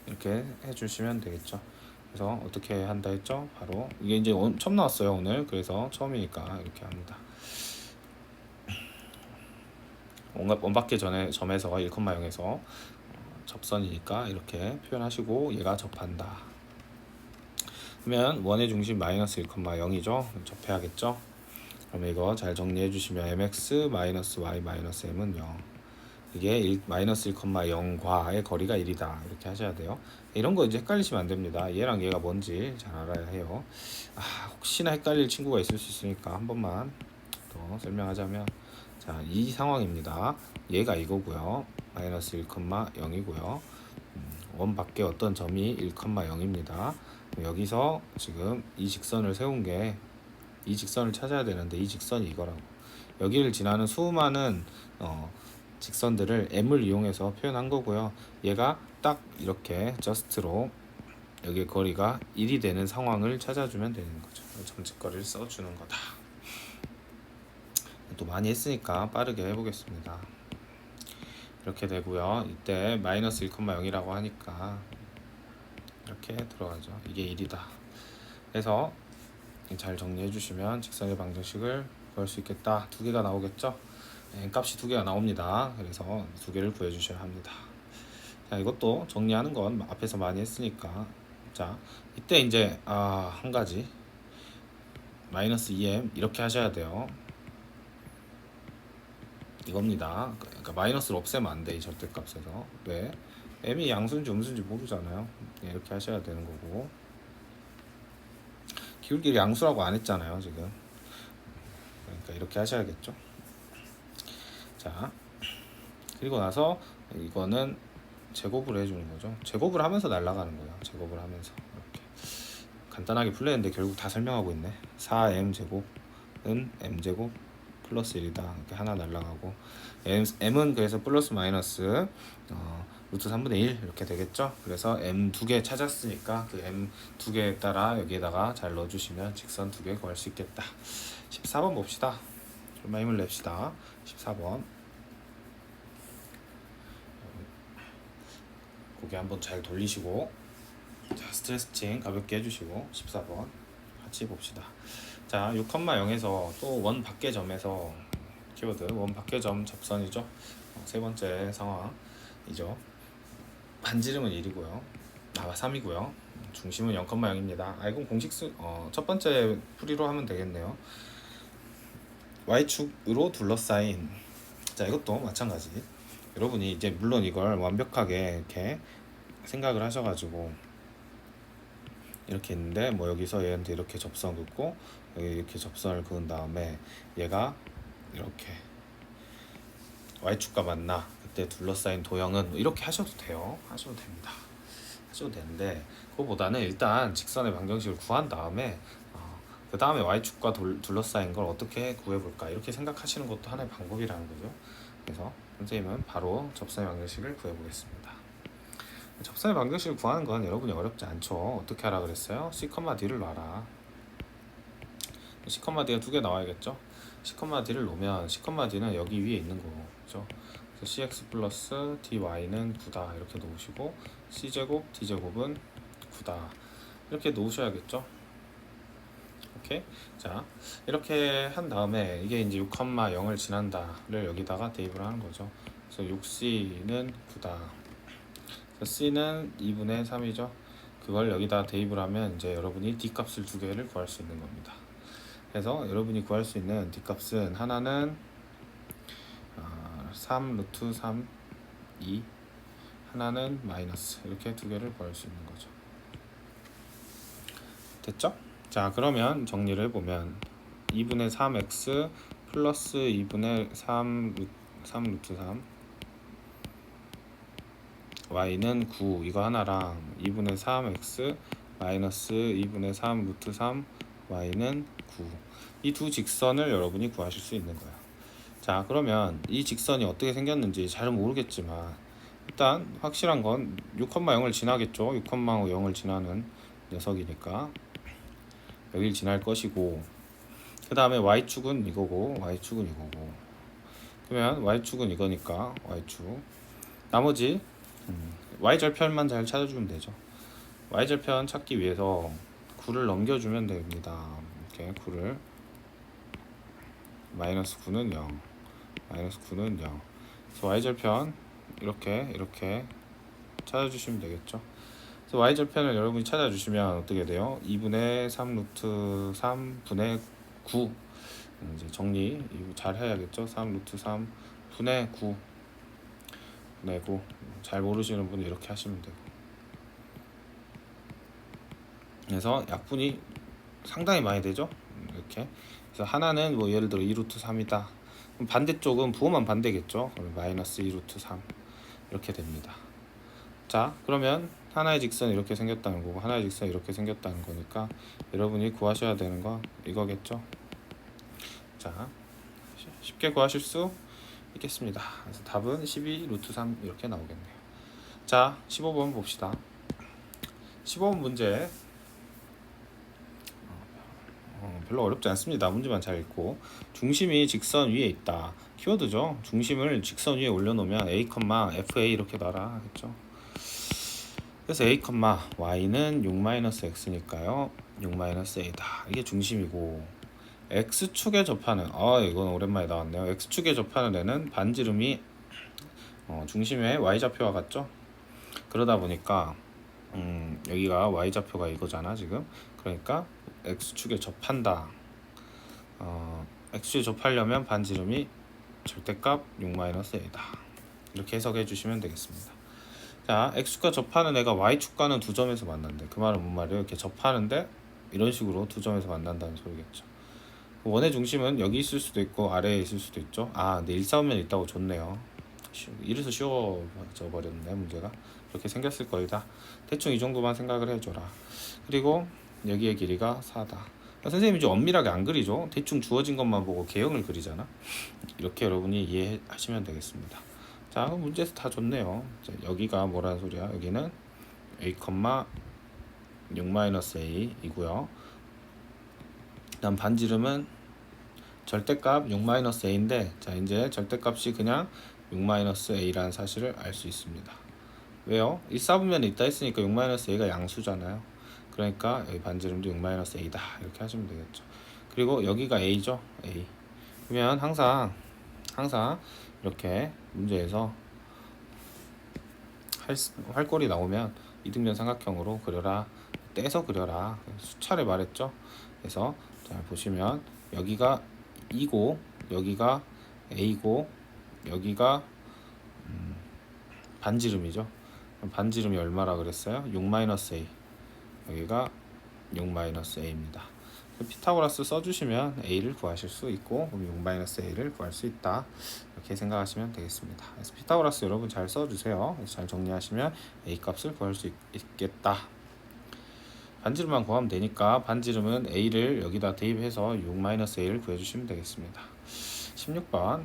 이렇게 해주시면 되겠죠. 그래서 어떻게 한다 했죠? 바로 이게 이제 처음 나왔어요 오늘. 그래서 처음이니까 이렇게 합니다. 원밖에 전에 점에서 1,0에서 접선이니까 이렇게 표현하시고 얘가 접한다. 그러면 원의 중심 마이너스 1,0이죠. 접해야겠죠. 그러면 이거 잘 정리해 주시면 mx 마이너스 y 마이너스 m은 0. 이게 마이너스 1,0과의 거리가 1이다. 이렇게 하셔야 돼요. 이런 거 이제 헷갈리시면 안 됩니다. 얘랑 얘가 뭔지 잘 알아야 해요. 혹시나 헷갈릴 친구가 있을 수 있으니까 한 번만 더 설명하자면, 자, 이 상황입니다. 얘가 이거고요. 마이너스 1,0이고요. 원 밖에 어떤 점이 1,0입니다. 여기서 지금 이 직선을 세운 게 이 직선을 찾아야 되는데 이 직선이 이거라고. 여기를 지나는 수많은 직선들을 m을 이용해서 표현한 거고요. 얘가 딱 이렇게 just로 여기 거리가 1이 되는 상황을 찾아주면 되는 거죠. 점짓거리를 써주는 거다. 또 많이 했으니까 빠르게 해보겠습니다. 이렇게 되고요. 이때 마이너스 1,0이라고 하니까 이렇게 들어가죠. 이게 1이다. 그래서 잘 정리해 주시면 직선의 방정식을 구할 수 있겠다. 두 개가 나오겠죠. 값이 두 개가 나옵니다. 그래서 두 개를 구해 주셔야 합니다. 자, 이것도 정리하는 건 앞에서 많이 했으니까, 자, 이때 이제 한 가지 마이너스 2m 이렇게 하셔야 돼요. 이겁니다. 그러니까 마이너스를 없애면 안 돼, 이 절대값에서. 왜? m이 양수인지 음수인지 모르잖아요. 이렇게 하셔야 되는 거고, 기울기를 양수라고 안 했잖아요 지금. 그러니까 이렇게 하셔야겠죠. 자, 그리고 나서 이거는 제곱을 해주는 거죠. 제곱을 하면서 날아가는 거예요. 제곱을 하면서 이렇게 간단하게 풀렸는데 결국 다 설명하고 있네. 4m 제곱은 m 제곱 플러스 1이다. 이렇게 하나 날아가고, m은 그래서 플러스 마이너스 루트 3분의 1 이렇게 되겠죠. 그래서 m 두 개 찾았으니까 그 m 두 개에 따라 여기에다가 잘 넣어주시면 직선 두 개 구할 수 있겠다. 14번 봅시다. 얼마 힘을 냅시다. 14번 고개 한번 잘 돌리시고, 자, 스트레칭 가볍게 해주시고 14번 같이 봅시다. 자, 6,0에서 또 원 밖의 점에서 키워드 원 밖의 점 접선이죠. 세 번째 상황이죠. 반지름은 1이고요. 3이고요. 중심은 0,0입니다. 이건 공식수 첫 번째 풀이로 하면 되겠네요. y축으로 둘러싸인, 자, 이것도 마찬가지. 여러분이 이제 물론 이걸 완벽하게 이렇게 생각을 하셔가지고 이렇게 있는데, 뭐 여기서 얘한테 이렇게 접선 긋고 여기 이렇게 접선을 그은 다음에 얘가 이렇게 y축과 만나 그때 둘러싸인 도형은 뭐 이렇게 하셔도 돼요. 하셔도 됩니다. 하셔도 되는데, 그거보다는 일단 직선의 방정식을 구한 다음에 그 다음에 y축과 둘러싸인 걸 어떻게 구해볼까 이렇게 생각하시는 것도 하나의 방법이라는 거죠. 그래서 선생님은 바로 접선의 방정식을 구해보겠습니다. 접선의 방정식을 구하는 건 여러분이 어렵지 않죠. 어떻게 하라 그랬어요? C,D를 놔라. C,D가 두 개 나와야겠죠. C,D를 놓으면 C,D는 여기 위에 있는 거죠. 그래서 cx 플러스 dy는 9다 이렇게 놓으시고, c제곱 d제곱은 9다 이렇게 놓으셔야겠죠. 오케이. 자, 이렇게 한 다음에 이게 이제 6,0을 지난다를 여기다가 대입을 하는 거죠. 그래서 6c는 9다. c는 2분의 3이죠. 그걸 여기다 대입을 하면 이제 여러분이 d값을 두 개를 구할 수 있는 겁니다. 그래서 여러분이 구할 수 있는 d값은 하나는 3 루트 3 2, 하나는 마이너스, 이렇게 두 개를 구할 수 있는 거죠. 됐죠? 자, 그러면 정리를 해보면 2분의 3x 플러스 2분의 3 루트 3 y는 9 이거 하나랑 2분의 3x 마이너스 2분의 3 루트 3 y는 9 이 두 직선을 여러분이 구하실 수 있는 거예요. 자, 그러면 이 직선이 어떻게 생겼는지 잘 모르겠지만 일단 확실한 건 6,0을 지나겠죠. 6,0을 지나는 녀석이니까 여길 지날 것이고, 그 다음에 y축은 이거고 y축은 이거고, 그러면 y축은 이거니까 y축, 나머지 y절편만 잘 찾아주면 되죠. y절편 찾기 위해서 9를 넘겨주면 됩니다. 이렇게 9를 마이너스 9는 0, 마이너스 9는 0. 그래서 y절편 이렇게 찾아주시면 되겠죠. 그래서 y절편을 여러분이 찾아주시면 어떻게 돼요? 2분의 3 루트 3 분의 9, 이제 정리 잘 해야겠죠. 3 루트 3 분의 9 분의 9. 잘 모르시는 분은 이렇게 하시면 되고, 그래서 약분이 상당히 많이 되죠. 이렇게. 그래서 하나는 뭐 예를 들어 2 루트 3이다. 그럼 반대쪽은 부호만 반대겠죠. 그럼 마이너스 2 루트 3 이렇게 됩니다. 자, 그러면 하나의 직선이 이렇게 생겼다는 거고 하나의 직선이 이렇게 생겼다는 거니까 여러분이 구하셔야 되는 건 이거겠죠. 자, 쉽게 구하실 수 있겠습니다. 그래서 답은 12 루트 3 이렇게 나오겠네요. 자, 15번 봅시다. 15번 문제 별로 어렵지 않습니다. 문제만 잘 읽고, 중심이 직선 위에 있다. 키워드죠. 중심을 직선 위에 올려놓으면 a, fa 이렇게 놔라 하겠죠. 그래서 a, y는 6-x니까요 6-a다. 이게 중심이고, x축에 접하는, 이건 오랜만에 나왔네요. x축에 접하는 애는 반지름이 중심의 y좌표와 같죠. 그러다 보니까 여기가 y좌표가 이거잖아 지금. 그러니까 x축에 접한다. x축에 접하려면 반지름이 절대값 6-a다. 이렇게 해석해 주시면 되겠습니다. 자, x축과 접하는 애가 y축과는 두 점에서 만난대. 그 말은 뭔 말이에요? 이렇게 접하는데 이런 식으로 두 점에서 만난다는 소리겠죠. 원의 중심은 여기 있을 수도 있고 아래에 있을 수도 있죠. 근데 일사분면 있다고 좋네요. 이래서 쉬워져 버렸네 문제가. 이렇게 생겼을 거이다. 대충 이 정도만 생각을 해줘라. 그리고 여기의 길이가 4다. 선생님이 좀 엄밀하게 안 그리죠. 대충 주어진 것만 보고 개형을 그리잖아. 이렇게 여러분이 이해하시면 되겠습니다. 자, 문제에서 다 좋네요. 자, 여기가 뭐라는 소리야? 여기는 a, 6-a 이고요. 다음 반지름은 절대값 6-a인데, 자, 이제 절대값이 그냥 6-a라는 사실을 알 수 있습니다. 왜요? 일사분면에 있다 했으니까 6-a가 양수잖아요. 그러니까 여기 반지름도 6-a다 이렇게 하시면 되겠죠. 그리고 여기가 a죠. a. 그러면 항상 이렇게 문제에서 활골이 나오면 이등변 삼각형으로 그려라, 떼서 그려라 수차례 말했죠. 그래서 잘 보시면 여기가 2고 여기가 a고 여기가 반지름이죠. 반지름이 얼마라 그랬어요? 6-a. 여기가 6-a입니다. 피타고라스 써주시면 a를 구하실 수 있고, 그럼 6-a를 구할 수 있다. 이렇게 생각하시면 되겠습니다. 그래서 피타고라스 여러분 잘 써주세요. 잘 정리하시면 a 값을 구할 수 있겠다. 반지름만 구하면 되니까 반지름은 a를 여기다 대입해서 6-a를 구해주시면 되겠습니다. 16번.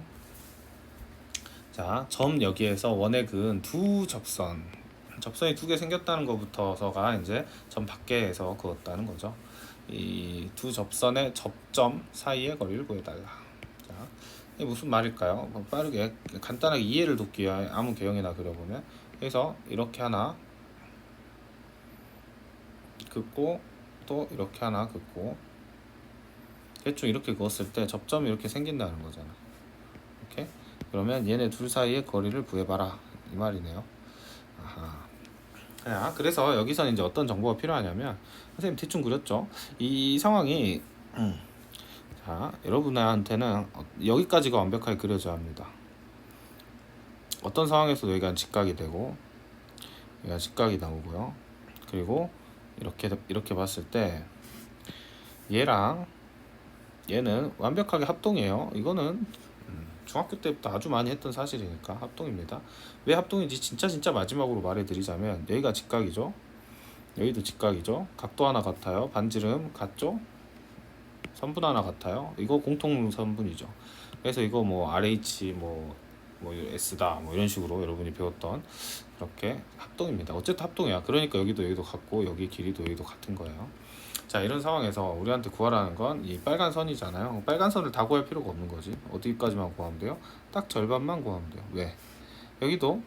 자, 점 여기에서 원의 근 두 접선이 두 개 생겼다는 것부터서가 이제 점 밖에서 그었다는 거죠. 이 두 접선의 접점 사이의 거리를 구해달라. 자, 이게 무슨 말일까요? 빠르게 간단하게 이해를 돕기 위해 아무 개형이나 그려보면, 그래서 이렇게 하나 긋고 또 이렇게 하나 긋고 대충 이렇게 그었을 때 접점이 이렇게 생긴다는 거잖아. 이렇게. 그러면 얘네 둘 사이의 거리를 구해봐라 이 말이네요. 그래서 여기서는 이제 어떤 정보가 필요하냐면, 선생님 대충 그렸죠. 이 상황이 자, 여러분한테는 여기까지가 완벽하게 그려져야 합니다. 어떤 상황에서도 여기가 직각이 되고 여기가 직각이 나오고요. 그리고 이렇게 봤을 때 얘랑 얘는 완벽하게 합동이에요. 이거는 중학교 때부터 아주 많이 했던 사실이니까 합동입니다. 왜 합동인지 진짜 마지막으로 말해드리자면 여기가 직각이죠. 여기도 직각이죠. 각도 하나 같아요. 반지름 같죠? 선분 하나 같아요. 이거 공통 선분이죠. 그래서 이거 뭐 RH 뭐 S다 뭐 이런 식으로 여러분이 배웠던 그렇게 합동입니다. 어쨌든 합동이야. 그러니까 여기도 같고 여기 길이도 여기도 같은 거예요. 자, 이런 상황에서 우리한테 구하라는 건 이 빨간 선이잖아요. 빨간 선을 다 구할 필요가 없는 거지. 어디까지만 구하면 돼요? 딱 절반만 구하면 돼요. 왜? 여기도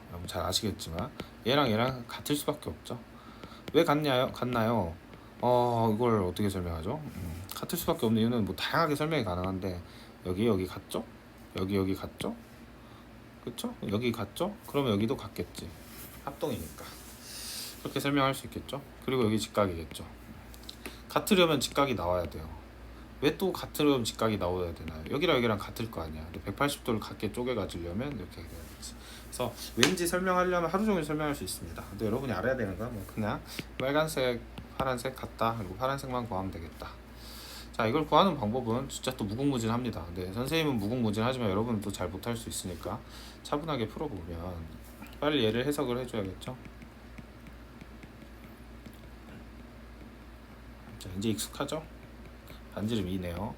여러분 잘 아시겠지만 얘랑 같을 수밖에 없죠. 왜 같나요? 이걸 어떻게 설명하죠? 같을 수밖에 없는 이유는 뭐 다양하게 설명이 가능한데 여기 같죠? 여기 같죠? 그쵸? 여기 같죠? 그러면 여기도 같겠지. 합동이니까. 그렇게 설명할 수 있겠죠? 그리고 여기 직각이겠죠. 같으려면 직각이 나와야 돼요. 왜 또 같으려면 직각이 나와야 되나요? 여기랑 같을 거 아니야. 180도를 같게 쪼개 가지려면 이렇게 해야지. 그래서 왠지 설명하려면 하루 종일 설명할 수 있습니다. 근데 여러분이 알아야 되는 건 뭐 그냥 빨간색, 파란색 같다. 그리고 파란색만 구하면 되겠다. 자, 이걸 구하는 방법은 진짜 또 무궁무진합니다. 근데 선생님은 무궁무진하지만 여러분은 또 잘 못할 수 있으니까 차분하게 풀어보면 빨리 얘를 해석을 해줘야겠죠. 자, 이제 익숙하죠? 반지름 2네요.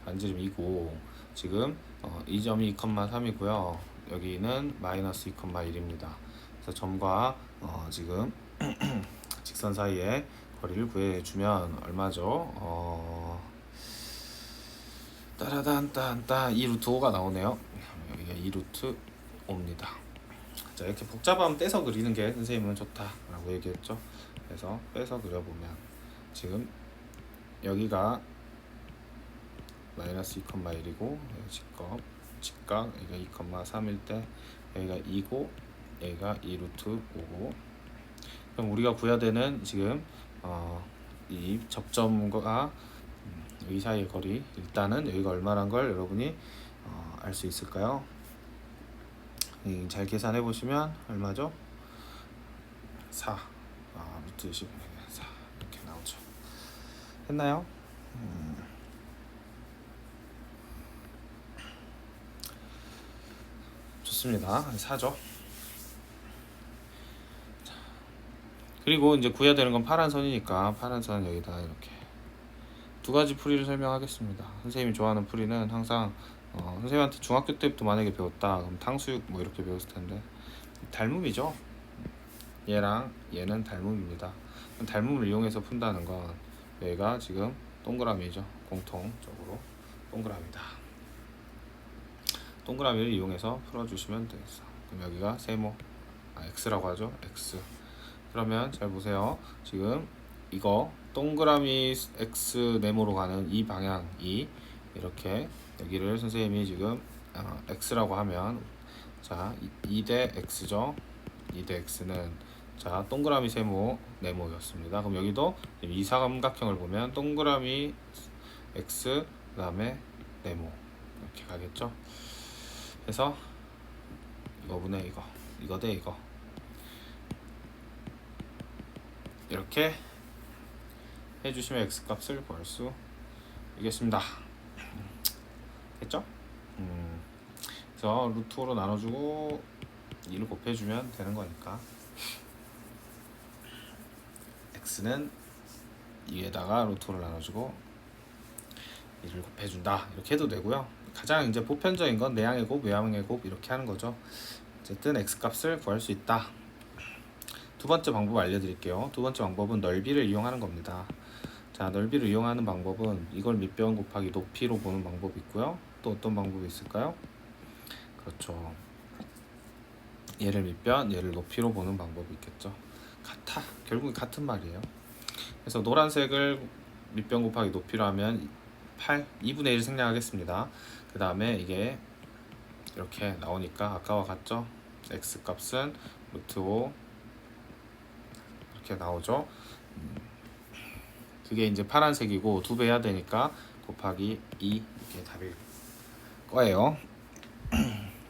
반지름 2고 지금 이 점이 2,3이고요. 여기는 마이너스 2,1입니다. 그래서 점과 지금 직선 사이의 거리를 구해주면 얼마죠? 따라단딴따 2 루트 5가 나오네요. 여기가 2 루트 5입니다. 자, 이렇게 복잡하면 떼서 그리는 게 선생님은 좋다라고 얘기했죠. 그래서 빼서 그려보면 지금 여기가 마이너스 2,1이고 직각 여기가 2,3일 때 여기가 2고 여기가 2 루트 5고 그럼 우리가 구해야 되는 지금 이 접점과 이 사이의 거리 일단은 여기가 얼마란 걸 여러분이 알 수 있을까요? 잘 계산해 보시면 얼마죠? 4 루트 20 4 이렇게 나오죠. 했나요? 좋습니다. 4죠. 그리고 이제 구해야 되는 건 파란 선이니까 파란 선은 여기다 이렇게 두 가지 풀이를 설명하겠습니다. 선생님이 좋아하는 풀이는 항상 선생님한테 중학교 때부터 만약에 배웠다 그럼 탕수육 뭐 이렇게 배웠을 텐데 닮음이죠. 얘랑 얘는 닮음입니다. 닮음을 이용해서 푼다는 건 여기가 지금 동그라미죠. 공통적으로 동그라미다. 동그라미를 이용해서 풀어주시면 되겠어. 그럼 여기가 세모 x라고 하죠. x. 그러면 잘 보세요. 지금 이거 동그라미 x 네모로 가는 이 방향이 이렇게 여기를 선생님이 지금 x라고 하면 자 2대 x죠. 2대 x는 자 동그라미 세모 네모였습니다. 그럼 여기도 이 삼각형을 보면 동그라미 x 그 다음에 네모 이렇게 가겠죠. 그래서 이거분의 이거 대 이거 이렇게 해주시면 x값을 구할 수 있겠습니다. 됐죠? 그래서 루트 5로 나눠주고 2를 곱해주면 되는 거니까 x는 2에다가 루트 5를 나눠주고 2를 곱해준다 이렇게 해도 되고요. 가장 이제 보편적인 건 내향의 곱, 외향의 곱 이렇게 하는 거죠. 어쨌든 x값을 구할 수 있다. 두 번째 방법 알려드릴게요. 두 번째 방법은 넓이를 이용하는 겁니다. 자, 넓이를 이용하는 방법은 이걸 밑변 곱하기 높이로 보는 방법이 있고요. 또 어떤 방법이 있을까요? 그렇죠. 얘를 밑변, 얘를 높이로 보는 방법이 있겠죠. 같아. 결국 같은 말이에요. 그래서 노란색을 밑변 곱하기 높이로 하면 8, 2분의 1 생략하겠습니다. 그 다음에 이게 이렇게 나오니까 아까와 같죠? x값은 루트 5 이렇게 나오죠. 그게 이제 파란색이고 2배 해야 되니까 곱하기 2 이렇게 답일 거예요.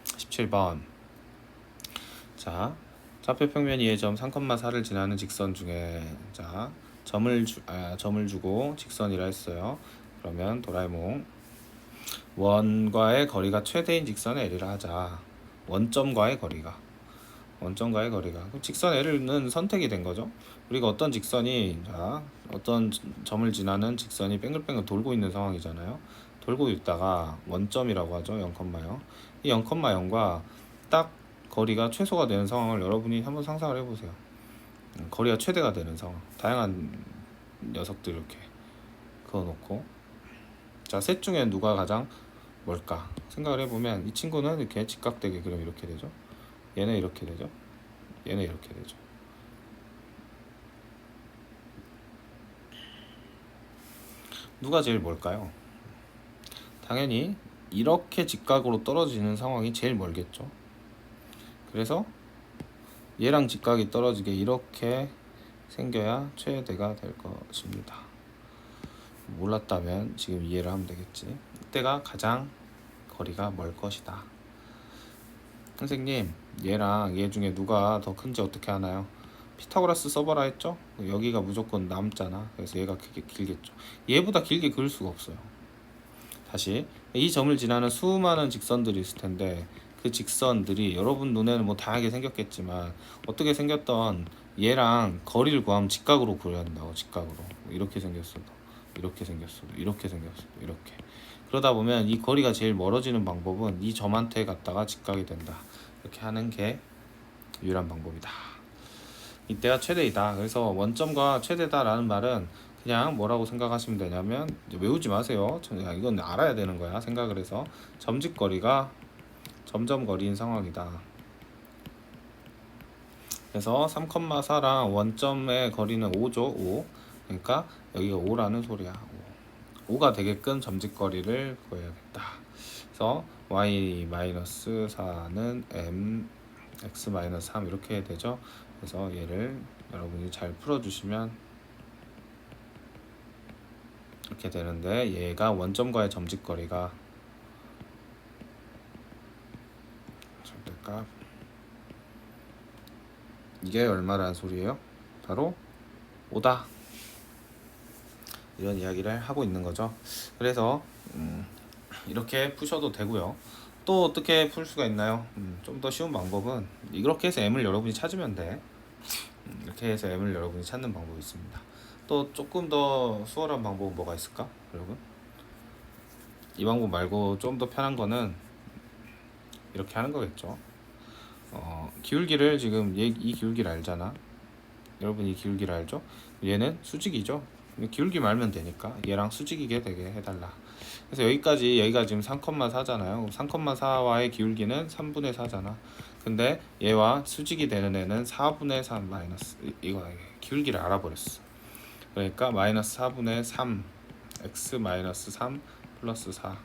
17번 자 좌표 평면 2의 점 3,4를 지나는 직선 중에 자 점을 주고 직선이라 했어요. 그러면 도라에몽 원과의 거리가 최대인 직선의 L이라 하자. 원점과의 거리가 그럼 직선 L은 선택이 된 거죠. 우리가 어떤 직선이 어떤 점을 지나는 직선이 뱅글뱅글 돌고 있는 상황이잖아요. 돌고 있다가 원점이라고 하죠. 0,0. 이 0,0과 딱 거리가 최소가 되는 상황을 여러분이 한번 상상을 해보세요. 거리가 최대가 되는 상황. 다양한 녀석들 이렇게 그어놓고 셋 중에 누가 가장 뭘까 생각을 해보면 이 친구는 이렇게 직각되게 그럼 이렇게 되죠. 얘는 이렇게 되죠. 얘는 이렇게 되죠. 누가 제일 멀까요? 당연히 이렇게 직각으로 떨어지는 상황이 제일 멀겠죠. 그래서 얘랑 직각이 떨어지게 이렇게 생겨야 최대가 될 것입니다. 몰랐다면 지금 이해를 하면 되겠지. 이때가 가장 거리가 멀 것이다. 선생님, 얘랑 얘 중에 누가 더 큰지 어떻게 하나요? 피타고라스 써봐라 했죠? 여기가 무조건 남잖아. 그래서 얘가 길겠죠. 얘보다 길게 그을 수가 없어요. 다시 이 점을 지나는 수많은 직선들이 있을 텐데 그 직선들이 여러분 눈에는 뭐 다양하게 생겼겠지만 어떻게 생겼던 얘랑 거리를 구하면 직각으로 그려야 한다고. 직각으로 이렇게 생겼어도 이렇게 생겼어도 이렇게 생겼어도 이렇게. 그러다 보면 이 거리가 제일 멀어지는 방법은 이 점한테 갖다가 직각이 된다. 이렇게 하는 게 유일한 방법이다. 이때가 최대이다. 그래서 원점과 최대다라는 말은 그냥 뭐라고 생각하시면 되냐면 외우지 마세요. 그냥 이건 알아야 되는 거야. 생각을 해서 점직거리가 점점거리인 상황이다. 그래서 3,4랑 원점의 거리는 5죠. 5. 그러니까 여기가 5라는 소리야. 5가 되게끔 점직거리를 구해야겠다. 그래서 y-4는 m x-3 이렇게 되죠. 그래서 얘를 여러분이 잘 풀어주시면 이렇게 되는데 얘가 원점과의 점직거리가 절대값 이게 얼마라는 소리예요? 바로 5다. 이런 이야기를 하고 있는 거죠. 그래서 이렇게 푸셔도 되고요. 또 어떻게 풀 수가 있나요? 좀 더 쉬운 방법은 이렇게 해서 m을 여러분이 찾으면 돼. 이렇게 해서 m을 여러분이 찾는 방법이 있습니다. 또 조금 더 수월한 방법은 뭐가 있을까? 여러분? 이 방법 말고 좀 더 편한 거는 이렇게 하는 거겠죠. 기울기를 지금 이 기울기를 알잖아. 여러분 이 기울기를 알죠? 얘는 수직이죠. 기울기 말면 되니까 얘랑 수직이게 되게 해달라. 그래서 여기가 지금 3,4잖아요. 3,4와의 기울기는 3분의 4잖아. 근데 얘와 수직이 되는 애는 4분의 3 마이너스 이거 기울기를 알아버렸어. 그러니까 마이너스 4분의 3 x 마이너스 3 플러스 4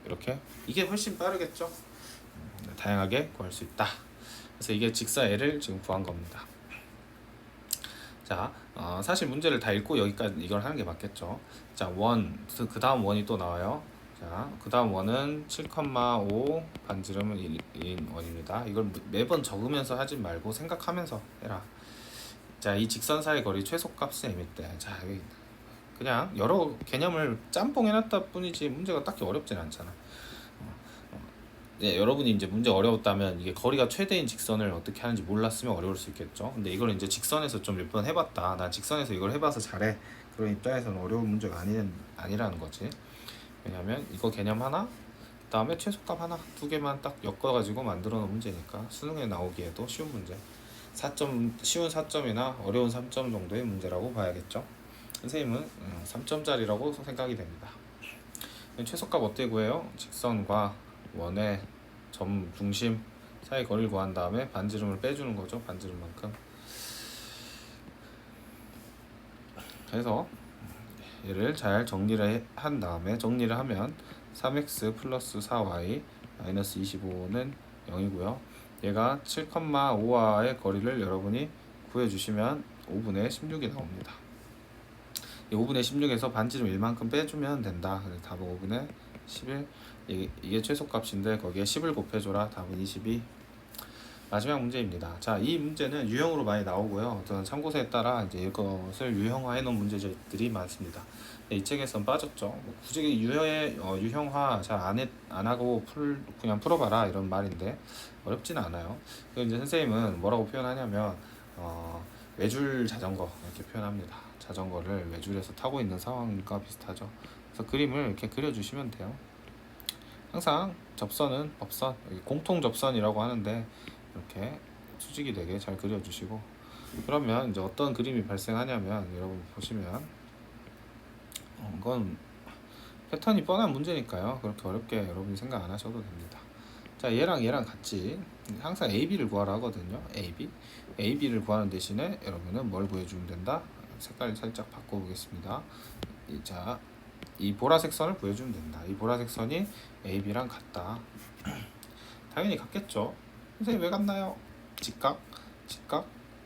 이렇게 이게 훨씬 빠르겠죠. 다양하게 구할 수 있다. 그래서 이게 직사L을 지금 구한 겁니다. 자, 사실 문제를 다 읽고 여기까지 이걸 하는 게 맞겠죠. 자, 그 다음 원이 또 나와요. 자, 그 다음 원은 7,5 반지름은 1인 원입니다. 이걸 매번 적으면서 하지 말고 생각하면서 해라. 자, 이 직선사의 거리 최소값은 m일 때, 자, 그냥 여러 개념을 짬뽕 해놨다 뿐이지 문제가 딱히 어렵진 않잖아. 네, 여러분이 이제 문제 어려웠다면 이게 거리가 최대인 직선을 어떻게 하는지 몰랐으면 어려울 수 있겠죠. 근데 이걸 이제 직선에서 좀 몇 번 해봤다. 난 직선에서 이걸 해봐서 잘해. 그런 입장에서는 어려운 문제가 아니라는 거지. 왜냐면 이거 개념 하나, 그 다음에 최소값 하나, 두 개만 딱 엮어가지고 만들어 놓은 문제니까 수능에 나오기에도 쉬운 문제. 4점, 쉬운 4점이나 어려운 3점 정도의 문제라고 봐야겠죠. 선생님은 3점짜리라고 생각이 됩니다. 최소값 어떻게 구해요? 직선과 원의 점 중심 사이 거리를 구한 다음에 반지름을 빼주는 거죠. 반지름만큼. 그래서 얘를 잘 정리를 한 다음에 정리를 하면 3x 플러스 4y 마이너스 25는 0이고요. 얘가 7,5와의 거리를 여러분이 구해주시면 5분의 16이 나옵니다. 이 5분의 16에서 반지름 1만큼 빼주면 된다. 그래서 답은 5분의 11. 이게 최소값인데 거기에 10을 곱해줘라. 답은 22. 마지막 문제입니다. 자, 이 문제는 유형으로 많이 나오고요. 어떤 참고서에 따라 이제 이것을 유형화해 놓은 문제들이 많습니다. 이 책에선 빠졌죠. 뭐 굳이 유형화 잘 안 하고 그냥 풀어봐라 이런 말인데 어렵진 않아요. 그리고 이제 선생님은 뭐라고 표현하냐면 외줄 자전거 이렇게 표현합니다. 자전거를 외줄에서 타고 있는 상황과 비슷하죠. 그래서 그림을 이렇게 그려주시면 돼요. 항상 접선은 법선, 공통 접선이라고 하는데 이렇게 수직이 되게 잘 그려주시고, 그러면 이제 어떤 그림이 발생하냐면 여러분 보시면 이건 패턴이 뻔한 문제니까요. 그렇게 어렵게 여러분이 생각 안 하셔도 됩니다. 자, 얘랑 같이 항상 AB를 구하라 하거든요. AB를 구하는 대신에 여러분은 뭘 구해주면 된다? 색깔 살짝 바꿔보겠습니다. 자, 이 보라색 선을 구해주면 된다. 이 보라색 선이 AB랑 같다. 당연히 같겠죠. 선생님 왜 같나요? 직각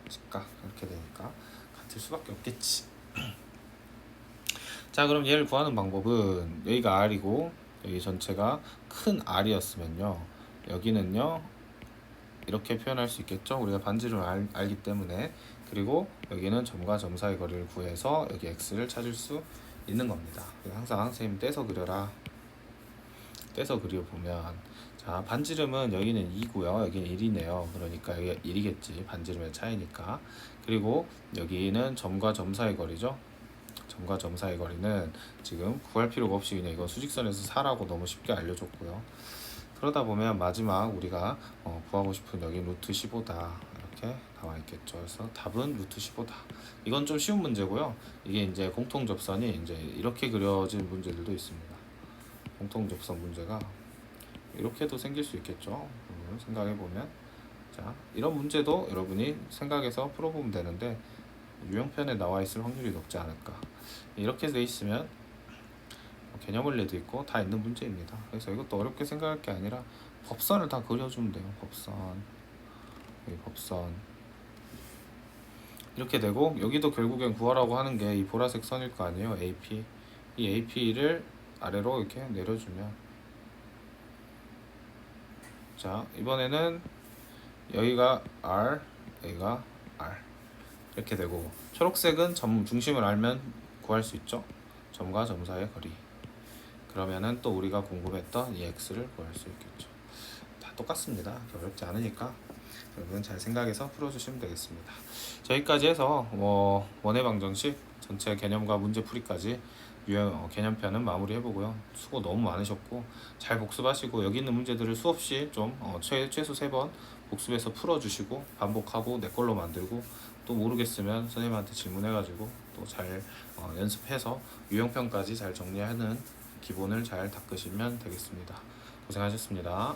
이렇게 되니까 같을 수밖에 없겠지. 자, 그럼 얘를 구하는 방법은 여기가 R이고 여기 전체가 큰 R이었으면요, 여기는요 이렇게 표현할 수 있겠죠. 우리가 반지름을 알기 때문에. 그리고 여기는 점과 점 사이 거리를 구해서 여기 X를 찾을 수 있는 겁니다. 항상 선생님 떼서 그려라. 떼서 그려보면, 자, 반지름은 여기는 2고요 여기는 1이네요 그러니까 여기가 1이겠지, 반지름의 차이니까. 그리고 여기는 점과 점 사이 거리죠. 점과 점 사이 거리는 지금 구할 필요가 없이 그냥 이거 수직선에서 4라고 너무 쉽게 알려줬고요. 그러다 보면 마지막 우리가 구하고 싶은 여기 루트 15다 이렇게 나와 있겠죠. 그래서 답은 루트 15다. 이건 좀 쉬운 문제고요. 이게 이제 공통 접선이 이제 이렇게 그려진 문제들도 있습니다. 공통 접선 문제가 이렇게도 생길 수 있겠죠. 생각해 보면, 자, 이런 문제도 여러분이 생각해서 풀어보면 되는데 유형편에 나와 있을 확률이 높지 않을까. 이렇게 돼 있으면 개념원리도 있고 다 있는 문제입니다. 그래서 이것도 어렵게 생각할 게 아니라 법선을 다 그려주면 돼요. 법선 이렇게 되고, 여기도 결국엔 구하라고 하는 게 이 보라색 선일 거 아니에요. AP. 이 AP를 아래로 이렇게 내려주면, 자, 이번에는 여기가 R, 여기가 R 이렇게 되고, 초록색은 점 중심을 알면 구할 수 있죠. 점과 점 사이의 거리. 그러면은 또 우리가 궁금했던 이 X를 구할 수 있겠죠. 다 똑같습니다. 어렵지 않으니까 여러분 잘 생각해서 풀어주시면 되겠습니다. 저기까지 해서 원의 방정식 전체 개념과 문제풀이까지 개념편은 마무리해보고요. 수고 너무 많으셨고 잘 복습하시고, 여기 있는 문제들을 수없이 좀 최소 3번 복습해서 풀어주시고 반복하고 내 걸로 만들고, 또 모르겠으면 선생님한테 질문해가지고 또 잘 연습해서 유형편까지 잘 정리하는 기본을 잘 닦으시면 되겠습니다. 고생하셨습니다.